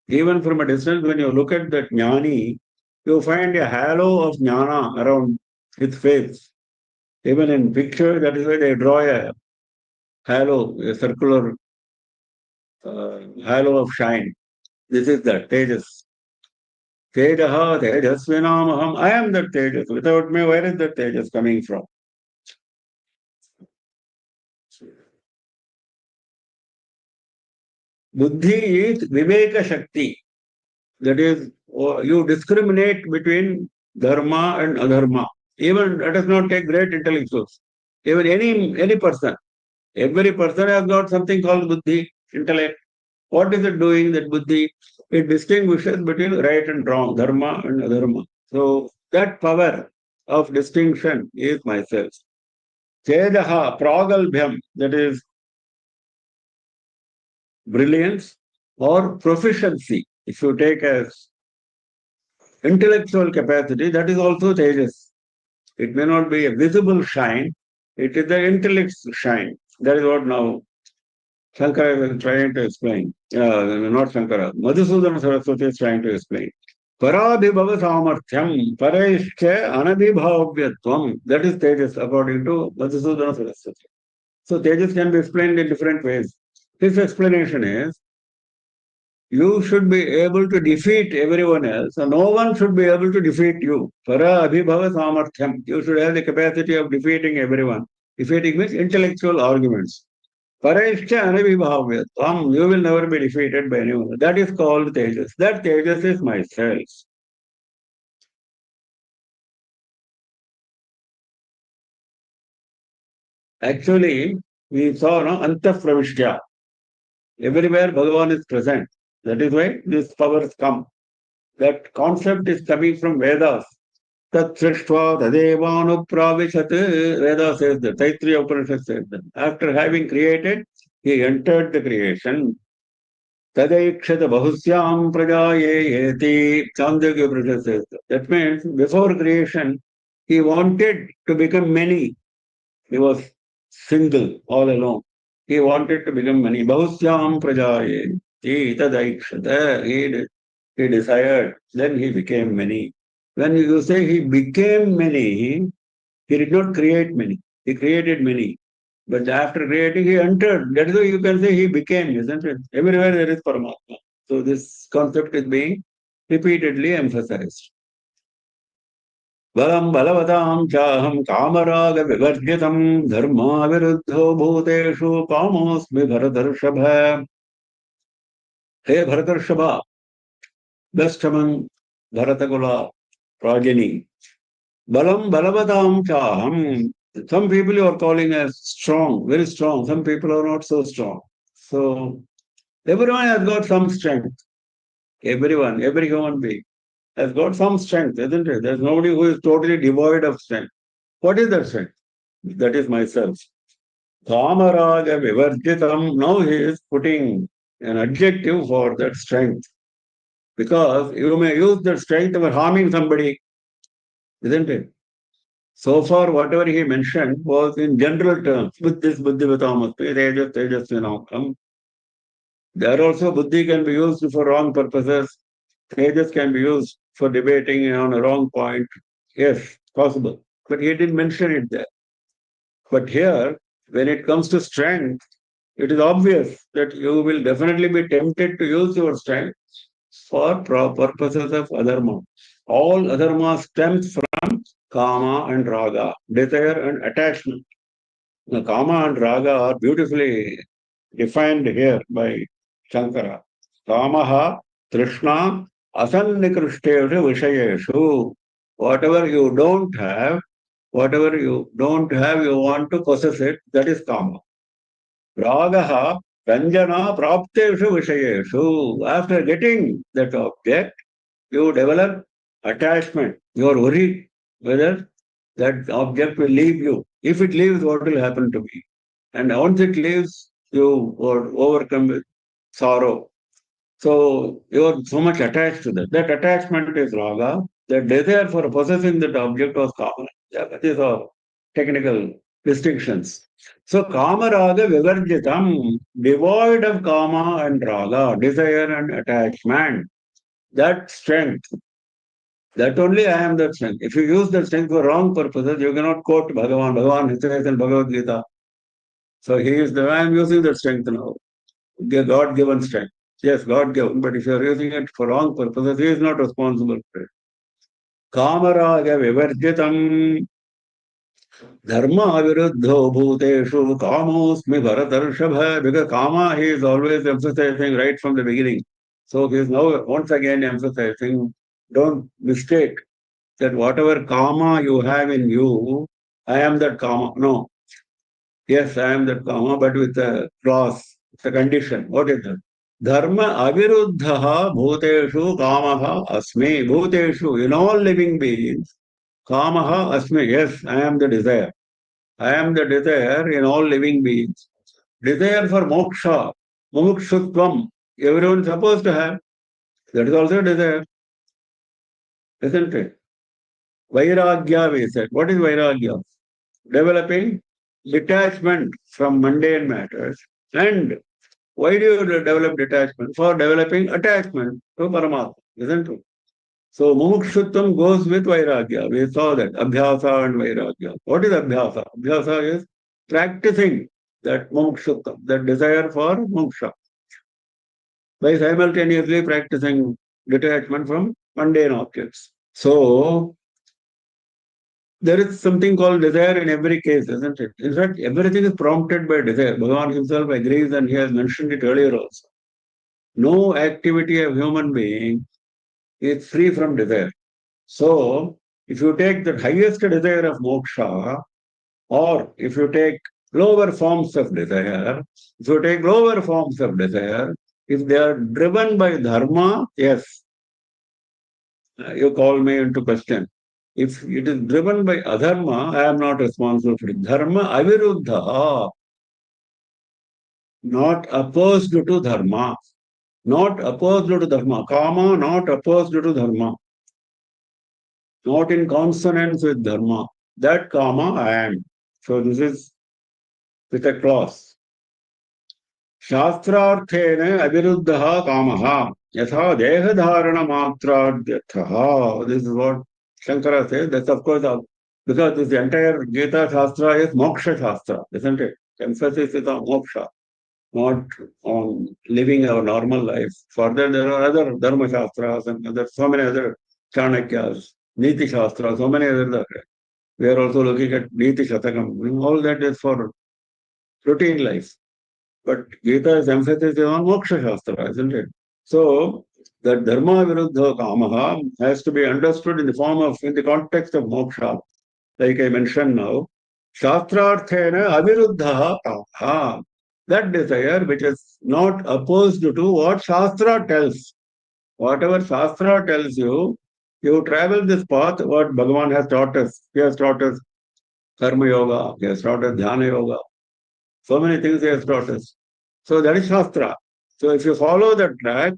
A: Even from a distance, when you look at that jnani, you find a halo of jnana around his face. Even in picture, that is why they draw a halo, a circular halo of shine. This is the Tejas. Tejaha, Tejasvinamaham. I am that Tejas. Without me, where is that Tejas coming from? Buddhi is Viveka Shakti. That is, you discriminate between dharma and adharma. Even let us not take great intellectuals. Even any person, every person has got something called buddhi, intellect. What is it doing, that buddhi? It distinguishes between right and wrong, dharma and adharma. So that power of distinction is myself. Chedaha, pragalbhyam, that is brilliance or proficiency. If you take as intellectual capacity, that is also tejas. It may not be a visible shine, it is the intellect's shine. That is what now Shankara is trying to explain. Not Shankara, Madhusudana Saraswati is trying to explain. Paradhibhava samarthyam, paraishcha anabhibhavyatvam. That is tejas according to Madhusudana Saraswati. So tejas can be explained in different ways. His explanation is, you should be able to defeat everyone else, and no one should be able to defeat you. Para abhibhava samarthyam. You should have the capacity of defeating everyone. Defeating means intellectual arguments. Paraishcha anabhibhavyatvam. You will never be defeated by anyone. That is called Tejas. That Tejas is myself. Actually, we saw Antapravishtya. Everywhere Bhagavan is present. That is why these powers come. That concept is coming from Vedas. Tat Srishtva Tadevanupravishat. Veda says that. Taittiriya Upanishad says that. After having created, he entered the creation. Tadaikshata Bahusyam Prajayeti. Chandogya Upanishad says that. That means before creation, he wanted to become many. He was single, all alone. He wanted to become many. Bahusyam Prajayeti. Tadaikshata. He desired. Then he became many. When you say he became many, He did not create many. He created many. But after creating, he entered. That is why you can say he became, isn't it? Everywhere there is Paramatma. So this concept is being repeatedly emphasized. Balam balavatam chaham kamaraga vivarjitam dharma viruddho bhuteshu kamosmi bharatarshabha. Hey Bharatarshabha, best among Bharatagula progeny. Balam balavatam chaham. Some people you are calling as strong, very strong. Some people are not so strong. So everyone has got some strength. Everyone, every human being has got some strength, isn't it? There's nobody who is totally devoid of strength. What is that strength? That is myself. Kamaraga vivarjitam. Now he is putting an adjective for that strength. Because you may use that strength for harming somebody, isn't it? So far, whatever he mentioned was in general terms. With this buddhivatam asmi, tejas tejasvinakam. There also buddhi can be used for wrong purposes. Tejas can be used for debating on a wrong point. Yes, possible. But he didn't mention it there. But here, when it comes to strength, it is obvious that you will definitely be tempted to use your strength for purposes of adharma. All adharma stems from kama and raga, desire and attachment. Now, kama and raga are beautifully defined here by Shankara. Kamaha, Trishna, asannikrishteshu vishayeshu. Whatever you don't have, you want to possess it, that is kama. Ragaha, ranjana, prapteshu vishayeshu. After getting that object, you develop attachment. You are worried whether that object will leave you. If it leaves, what will happen to me? And once it leaves, you are overcome with sorrow. So you are so much attached to that. That attachment is raga. The desire for possessing that object was kama. Yeah, that is our technical distinctions. So kama raga vivarjitam, devoid of kama and raga, desire and attachment. That strength, that only I am that strength. If you use that strength for wrong purposes, you cannot quote Bhagavan. Bhagavan says in Bhagavad Gita. So I am using that strength now. God-given strength. Yes, God-given, but if you are using it for wrong purposes, he is not responsible for it. Kamaraga vivarjitam dharma viruddho bhuteshu kamosmi bharatarshabha. Because kama he is always emphasizing right from the beginning. So he is now once again emphasizing, don't mistake that whatever karma you have in you, I am that karma. No. Yes, I am that karma, but with a clause, it's a condition. What is that? Dharma aviruddha bhuteshu kamaha asmi. Bhuteshu, in all living beings, kamaha asmi. Yes, I am the desire. I am the desire in all living beings. Desire for moksha, mumukshutvam. Everyone is supposed to have. That is also a desire, isn't it? Vairagya, we said. What is Vairagya? Developing detachment from mundane matters. And why do you develop detachment? For developing attachment to Paramatma, isn't it? So mumukshutvam goes with Vairagya. We saw that. Abhyasa and Vairagya. What is Abhyasa? Abhyasa is practicing that mumukshutvam, that desire for moksha, by simultaneously practicing detachment from mundane objects. So there is something called desire in every case, isn't it? In fact, everything is prompted by desire. Bhagavan himself agrees and he has mentioned it earlier also. No activity of human being is free from desire. So, if you take the highest desire of moksha, or if you take lower forms of desire, if they are driven by dharma, yes, you call me into question. If it is driven by adharma, I am not responsible for it. Dharma aviruddha, not opposed to dharma. Not opposed to dharma. Kama, not opposed to dharma. Not in consonance with dharma. That kama I am. So this is with a clause. Shastrarthene aviruddha kamaha. Yatha dehadharana matradyatha. This is what Shankara says. That's of course Because this entire Gita Shastra is Moksha Shastra, isn't it? Emphasis is on moksha, not on living our normal life. Further, there are other Dharma Shastras and so many other Chanakyas, Niti Shastra, so many other. We are also looking at Niti Shatakam. All that is for routine life. But Gita's emphasis is on Moksha Shastra, isn't it? So, the Dharma Viruddha Kamaha has to be understood in the context of moksha, like I mentioned now. Shastrarthena Aviruddha Kamaha. That desire which is not opposed to what Shastra tells. Whatever Shastra tells you, you travel this path, what Bhagavan has taught us. He has taught us Karma Yoga, he has taught us Dhyana Yoga. So many things he has taught us. So that is Shastra. So if you follow that track,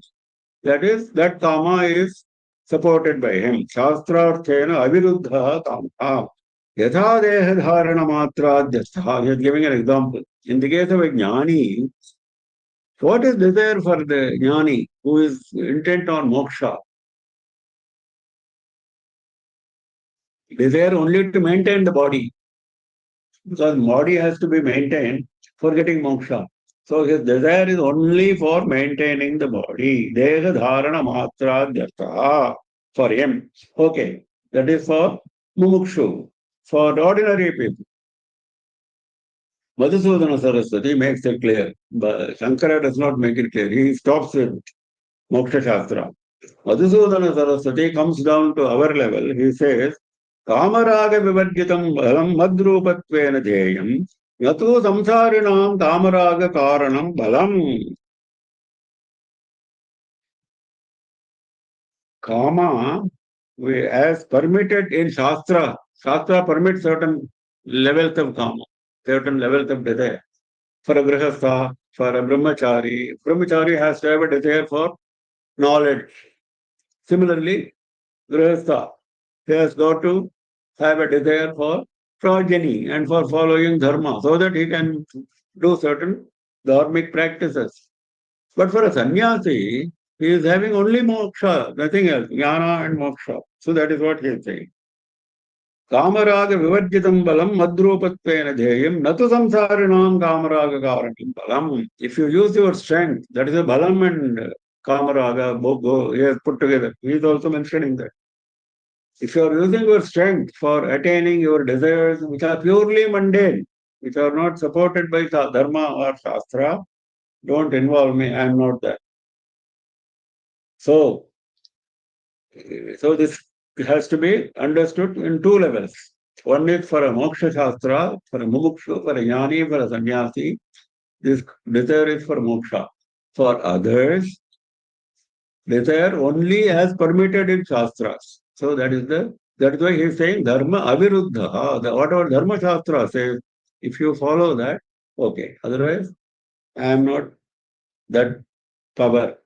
A: that Kama is supported by him. Shastrarthena Aviruddha Kama. Yatha Deha Dharana Matradhyastha. He is giving an example. In the case of a Jnani, what is desire for the Jnani who is intent on moksha? Desire only to maintain the body. Because body has to be maintained for getting moksha. So his desire is only for maintaining the body. Deha dharana matra dhyartha. For him. Okay. That is for mumukshu. For ordinary people. Madhusudana Saraswati makes it clear. But Shankara does not make it clear. He stops with Moksha Shastra. Madhusudana Saraswati comes down to our level. He says, Kamaraga vivarjitam balam madrupattvena dheyam yatu samsarinam kamaraga karanam balam. Kama, as permitted in Shastra, Shastra permits certain levels of Kama, certain levels of desire. For a grihastha, for a brahmachari has to have a desire for knowledge. Similarly, grihastha, he has got to have a desire for progeny and for following dharma so that he can do certain dharmic practices. But for a sannyasi, he is having only moksha, nothing else, jnana and moksha. So that is what he is saying. Kamaraga vivarjitam balam madrupatvena dheyam natu samsarinam kamaraga karanam balam. If you use your strength, that is a balam and kamaraga, both he has put together. He is also mentioning that. If you are using your strength for attaining your desires which are purely mundane, which are not supported by dharma or shastra, don't involve me. I am not that. So this has to be understood in two levels. One is for a moksha shastra, for a mumukshu, for a jnani, for a sannyasi. This desire is for moksha. For others, desire only as permitted in shastras. So that is why he is saying dharma aviruddha. Whatever dharma shastra says, if you follow that, okay. Otherwise, I am not that power.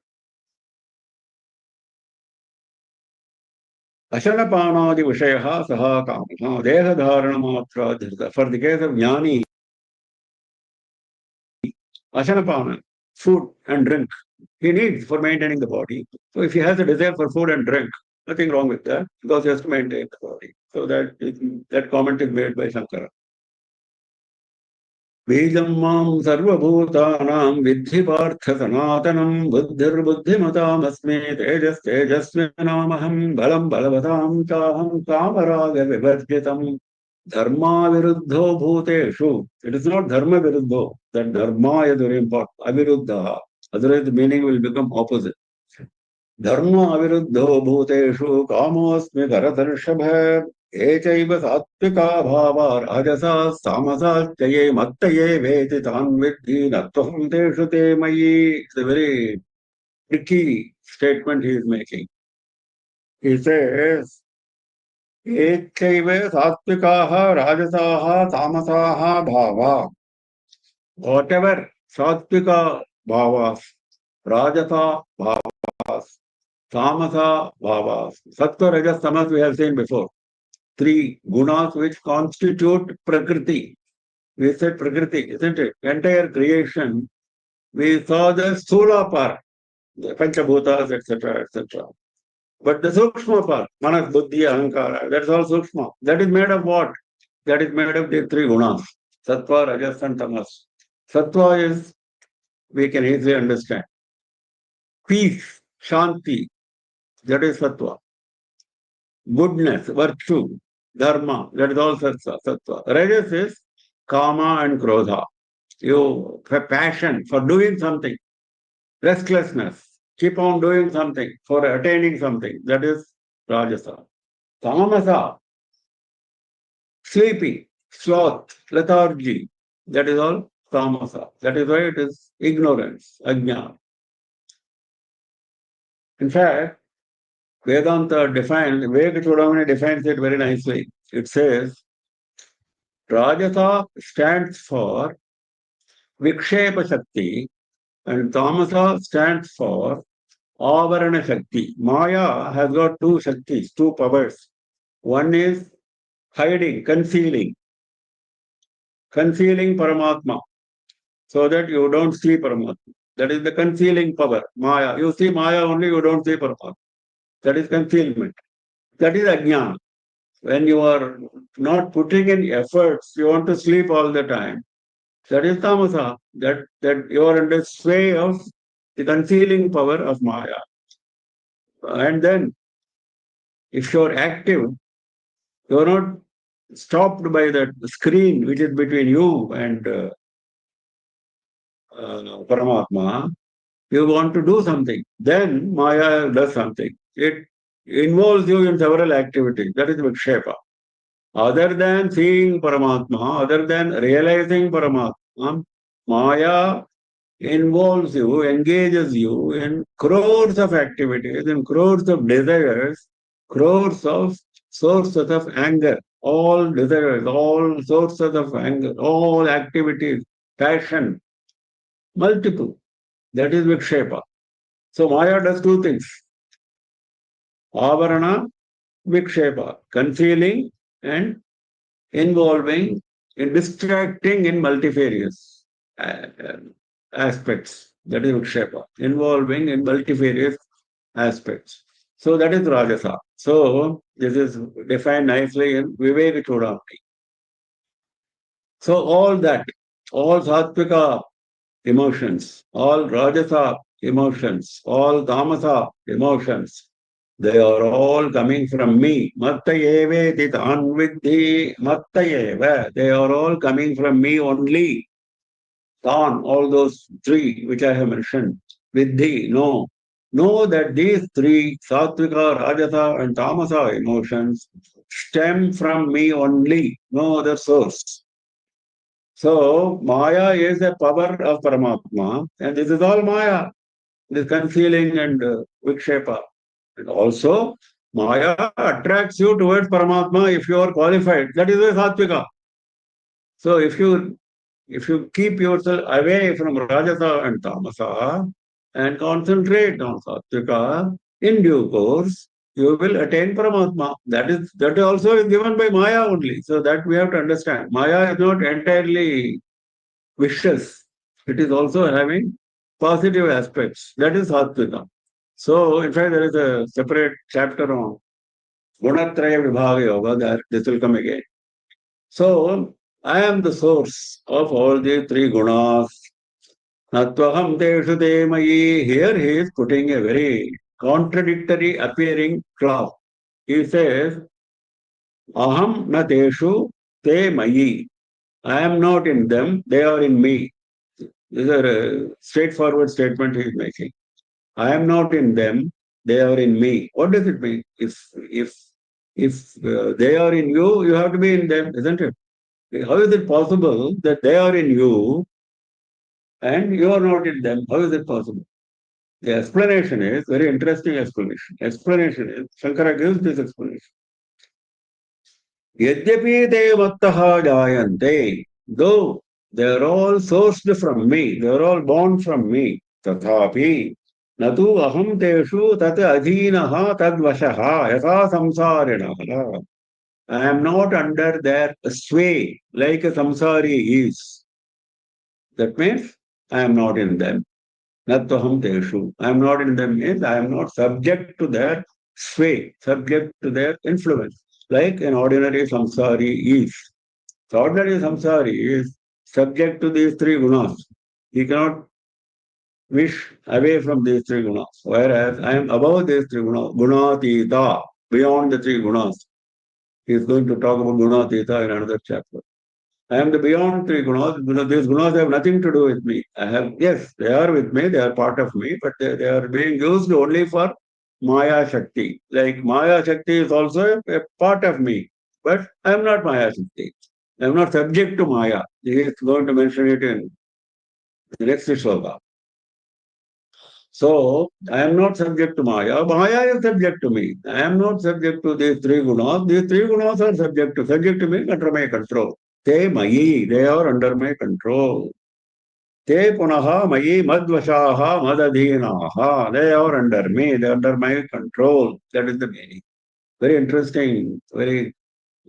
A: Ashanapānādi vishayah saha kāmah deha dharanamatra dhirta. For the case of jnani, Ashanapāna, food and drink, he needs for maintaining the body. So if he has a desire for food and drink, nothing wrong with that because he has to maintain the body. So that comment is made by Shankara. Bijam mam sarvabhutanam vidhi partha sanatanam buddhirbuddhimatam asmi tejas tejasvinamaham balam balavatam chaham kamaraga vivarjitam dharma viruddho bhuteshu. It is not dharma viruddho. That dharma is very important. Aviruddha. Otherwise the meaning will become opposite. Dharma aviruddho bhuteshu kamosmi bharatarshabha. Echaiva sattvika bhava rajasa samasa chaye mattaye veti tan vidhi nattvaham teshu te mayi. It's a very tricky statement he is making. He says, Echaiva sattvikaha rajasaha tamasaha bhava. Whatever sattvika bhavas, rajasa bhavas, tamasa bhavas, sattva, rajas, tamas we have seen before. Three gunas which constitute Prakriti. We said Prakriti, isn't it? Entire creation, we saw the Sthula part, the Panchabhutas, etc., etc. But the sukshma part, manas, buddhi, ahankara, that's all sukshma. That is made of what? That is made of the three gunas, sattva, rajas, and tamas. Sattva is, we can easily understand. Peace, shanti, that is sattva. Goodness, virtue, dharma, that is all sattva. Rajas is kama and krodha. You have passion for doing something, restlessness, keep on doing something for attaining something. That is rajasa. Tamasa, sleepy, sloth, lethargy. That is all tamasa. That is why it is ignorance, ajna. In fact, Vedanta Viveka Chudamani defines it very nicely. It says, Rajasa stands for Vikshepa Shakti and Tamasa stands for Avarana Shakti. Maya has got two Shaktis, two powers. One is hiding, concealing Paramatma, so that you don't see Paramatma. That is the concealing power, Maya. You see Maya only, you don't see Paramatma. That is concealment. That is Ajnana. When you are not putting in efforts, you want to sleep all the time. That is tamasa. That you are under sway of the concealing power of Maya. And then, if you are active, you are not stopped by that screen which is between you and Paramatma. You want to do something. Then Maya does something. It involves you in several activities. That is Vikshepa. Other than seeing Paramatma, other than realizing Paramatma, Maya involves you, engages you in crores of activities, in crores of desires, crores of sources of anger, all desires, all sources of anger, all activities, passion, multiple. That is Vikshepa. So Maya does two things. Avarana, Vikshepa, concealing and involving in distracting in multifarious aspects. That is Vikshepa, involving in multifarious aspects. So that is Rajasa. So this is defined nicely in Viveka Chudamani. So all that, all Sattvika emotions, all Rajasa emotions, all Tamasa emotions, they are all coming from me. Mattayeve titanvidhi mattayeva. They are all coming from me only. Tan, all those three which I have mentioned. Vidhi, no. Know that these three, Sattvika, Rajasa and Tamasa emotions stem from me only, no other source. So, Maya is a power of Paramatma, and this is all Maya, this concealing and Vikshepa. And also, Maya attracts you towards Paramatma if you are qualified. That is a Sattvika. So, if you keep yourself away from Rajasa and Tamasa and concentrate on Sattvika, in due course, you will attain Paramatma. That also is given by Maya only. So that we have to understand. Maya is not entirely vicious. It is also having positive aspects. That is Sattvika. So, in fact, there is a separate chapter on Gunatraya Vibhaga Yoga. That this will come again. So, I am the source of all the three gunas. Natvaham teshu te mayi. Here he is putting a very contradictory appearing clause. He says, Aham na teshu te mayi. I am not in them, they are in me. This is a straightforward statement he is making. I am not in them, they are in me. What does it mean? If they are in you, you have to be in them, isn't it? How is it possible that they are in you and you are not in them? How is it possible? The explanation is very interesting explanation. Explanation is Shankara gives this explanation. Yadyapi te mattaha jayante, though they are all sourced from me, they are all born from me, tathapi natu aham teshu tat adhinaha tad vashaha yatha samsarinaha. I am not under their sway like a samsari is. That means I am not in them. Natvaham teshu. I am not in them means I am not subject to their sway, subject to their influence, like an ordinary samsari is. The ordinary samsari is subject to these three gunas. He cannot wish away from these three gunas, whereas I am above these three gunas, gunatita, beyond the three gunas. He is going to talk about gunatita in another chapter. I am the beyond three gunas. These gunas have nothing to do with me. Yes, they are with me, they are part of me, but they are being used only for Maya Shakti. Like Maya Shakti is also a part of me, but I am not Maya Shakti. I am not subject to Maya. He is going to mention it in the next sloka. So, I am not subject to Maya. Maya is subject to me. I am not subject to these three gunas. These three gunas are subject to me, under my control. Te mayi, they are under my control. Te punaha mayi madvashaha madadhinaha, they are under me, they are under my control. That is the meaning. Very interesting, very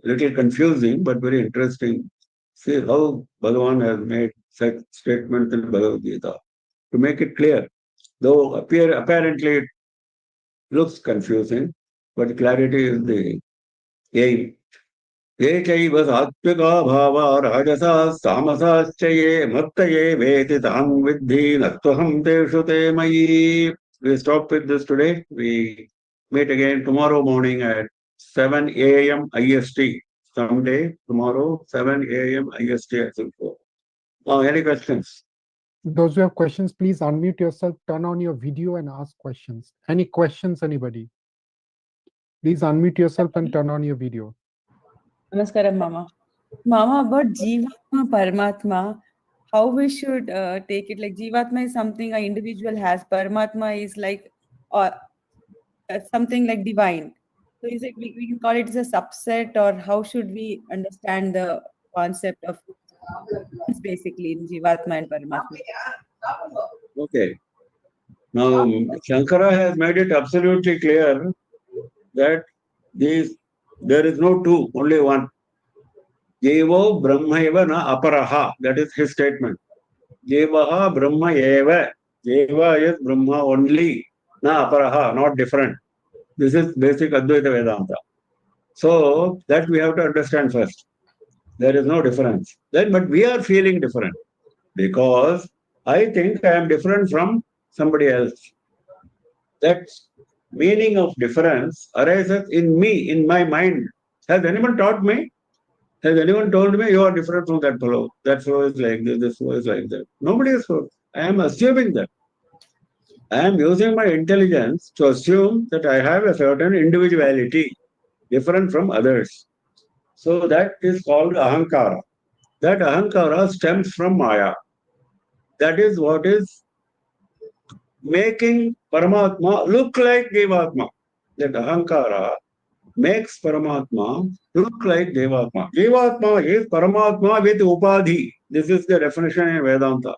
A: little confusing, but very interesting. See how Bhagavan has made such statements in Bhagavad Gita to make it clear. Though apparently it looks confusing, but clarity is the aim. एकैव सात्विका भावा राजसाः तामसाश्च ये मत्तये वेति तान् विद्धि न त्वहं तेषु ते मयि. We stop with this today. We meet again tomorrow morning at 7 AM IST. Someday, tomorrow, 7 AM IST, I think so. Any questions?
B: Those who have questions, please unmute yourself, turn on your video and ask questions. Any questions, anybody? Please unmute yourself and turn on your video.
C: Namaskaram, Mama. Mama, about Jivatma, Paramatma, how we should take it? Like Jivatma is something an individual has. Paramatma is like something like divine. So is it we can call it as a subset, or how should we understand the concept of basically in Jivatma and Paramatma?
A: Okay. Now, Shankara has made it absolutely clear that there is no two, only one. Jevo Brahmaiva na aparaha. That is his statement. Jevaha Brahma eva. Jeva is Brahma only. Na aparaha, not different. This is basic Advaita Vedanta. So that we have to understand first. There is no difference. But we are feeling different because I think I am different from somebody else. That meaning of difference arises in me, in my mind. Has anyone taught me? Has anyone told me you are different from that fellow? That fellow is like this fellow is like that. Nobody is told. I am assuming that. I am using my intelligence to assume that I have a certain individuality different from others. So that is called ahankara. That ahankara stems from Maya. That is what is making Paramatma look like Devatma. That ahankara makes Paramatma look like Devatma. Devatma is Paramatma with Upadhi. This is the definition in Vedanta.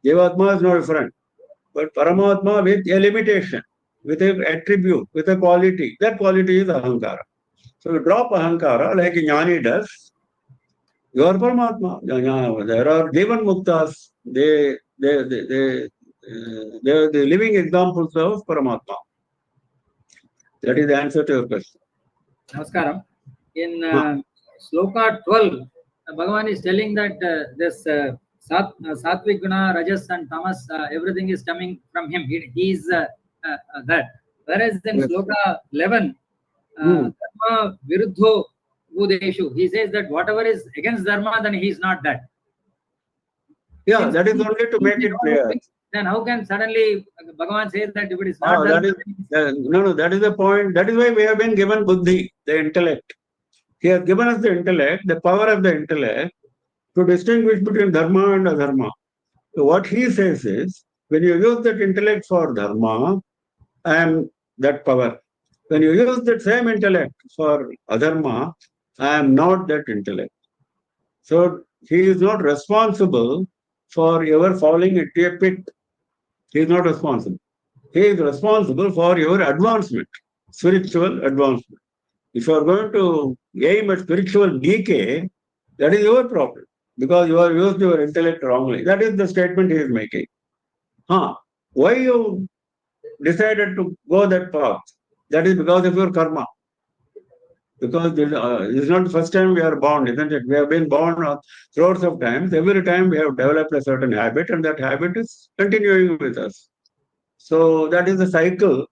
A: Devatma is no different. But Paramatma with a limitation, with an attribute, with a quality. That quality is ahankara. So you drop ahankara like Jnani does. You are Paramatma. There are Devan Muktas. They are the living examples of Paramatma. That is the answer to your question.
D: Namaskaram. In Sloka 12, Bhagavan is telling that this Sattvic Guna, Rajas and Tamas, everything is coming from him. He is that. Whereas in
A: Yes.
D: Sloka 11, Dharma Viruddho Bhudeshu, he says that whatever is against Dharma, then he is not that.
A: Yeah,
D: Since
A: that is only to make it clear.
D: Then how can suddenly Bhagavan says that if it is not
A: That
D: Dharma?
A: is, that is the point. That is why we have been given buddhi, the intellect. He has given us the intellect, the power of the intellect, to distinguish between dharma and adharma. So what he says is, when you use that intellect for dharma, I am that power. When you use that same intellect for adharma, I am not that intellect. So he is not responsible for your falling into a pit. He is not responsible. He is responsible for your advancement, spiritual advancement. If you are going to aim at spiritual decay, that is your problem because you have used your intellect wrongly. That is the statement he is making. Why you decided to go that path? That is because of your karma. Because this is not the first time we are born, isn't it? We have been born crores of times. Every time we have developed a certain habit, and that habit is continuing with us. So that is the cycle.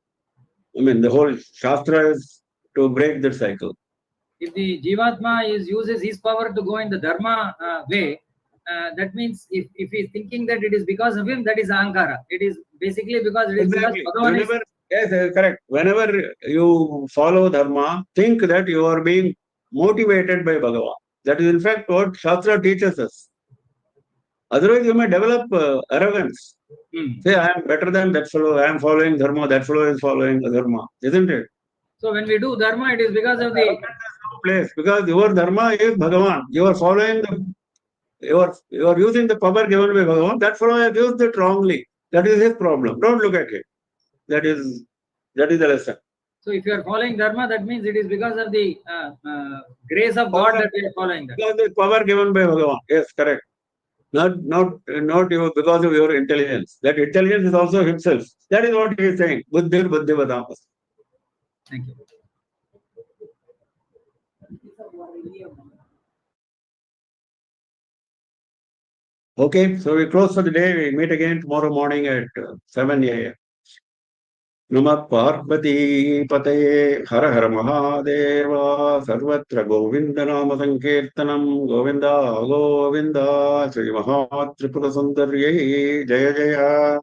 A: I mean, the whole Shastra is to break that cycle.
D: If the Jivatma uses his power to go in the Dharma way, that means if he is thinking that it is because of him, that is Ahankara. It is basically because it is
A: Exactly.
D: because Bhagavan is.
A: Yes, correct. Whenever you follow Dharma, think that you are being motivated by Bhagavan. That is, in fact, what Shastra teaches us. Otherwise, you may develop arrogance. Say, I am better than that fellow. I am following Dharma. That fellow is following Dharma. Isn't it?
D: So when we do Dharma, it is because of the.
A: Arrogance has no place, because your Dharma is Bhagavan. You are following you are using the power given by Bhagavan. That fellow has used it wrongly. That is his problem. Don't look at it. That is the lesson.
D: So if you are following Dharma, that means it is because of the grace of God that we are following that.
A: Because the power given by Bhagavan. Yes, correct. Not you because of your intelligence. That intelligence is also himself. That is what he is saying. Buddhir buddhi vadamas.
D: Thank you.
A: Okay, so we close for the day. We meet again tomorrow morning at 7 a.m. Namah Parvati Pataye Hara Hara Mahadeva Sarvatra Govinda Nama Sankirtanam Govinda Govinda Sri Mahatripura Sundarye Jaya Jaya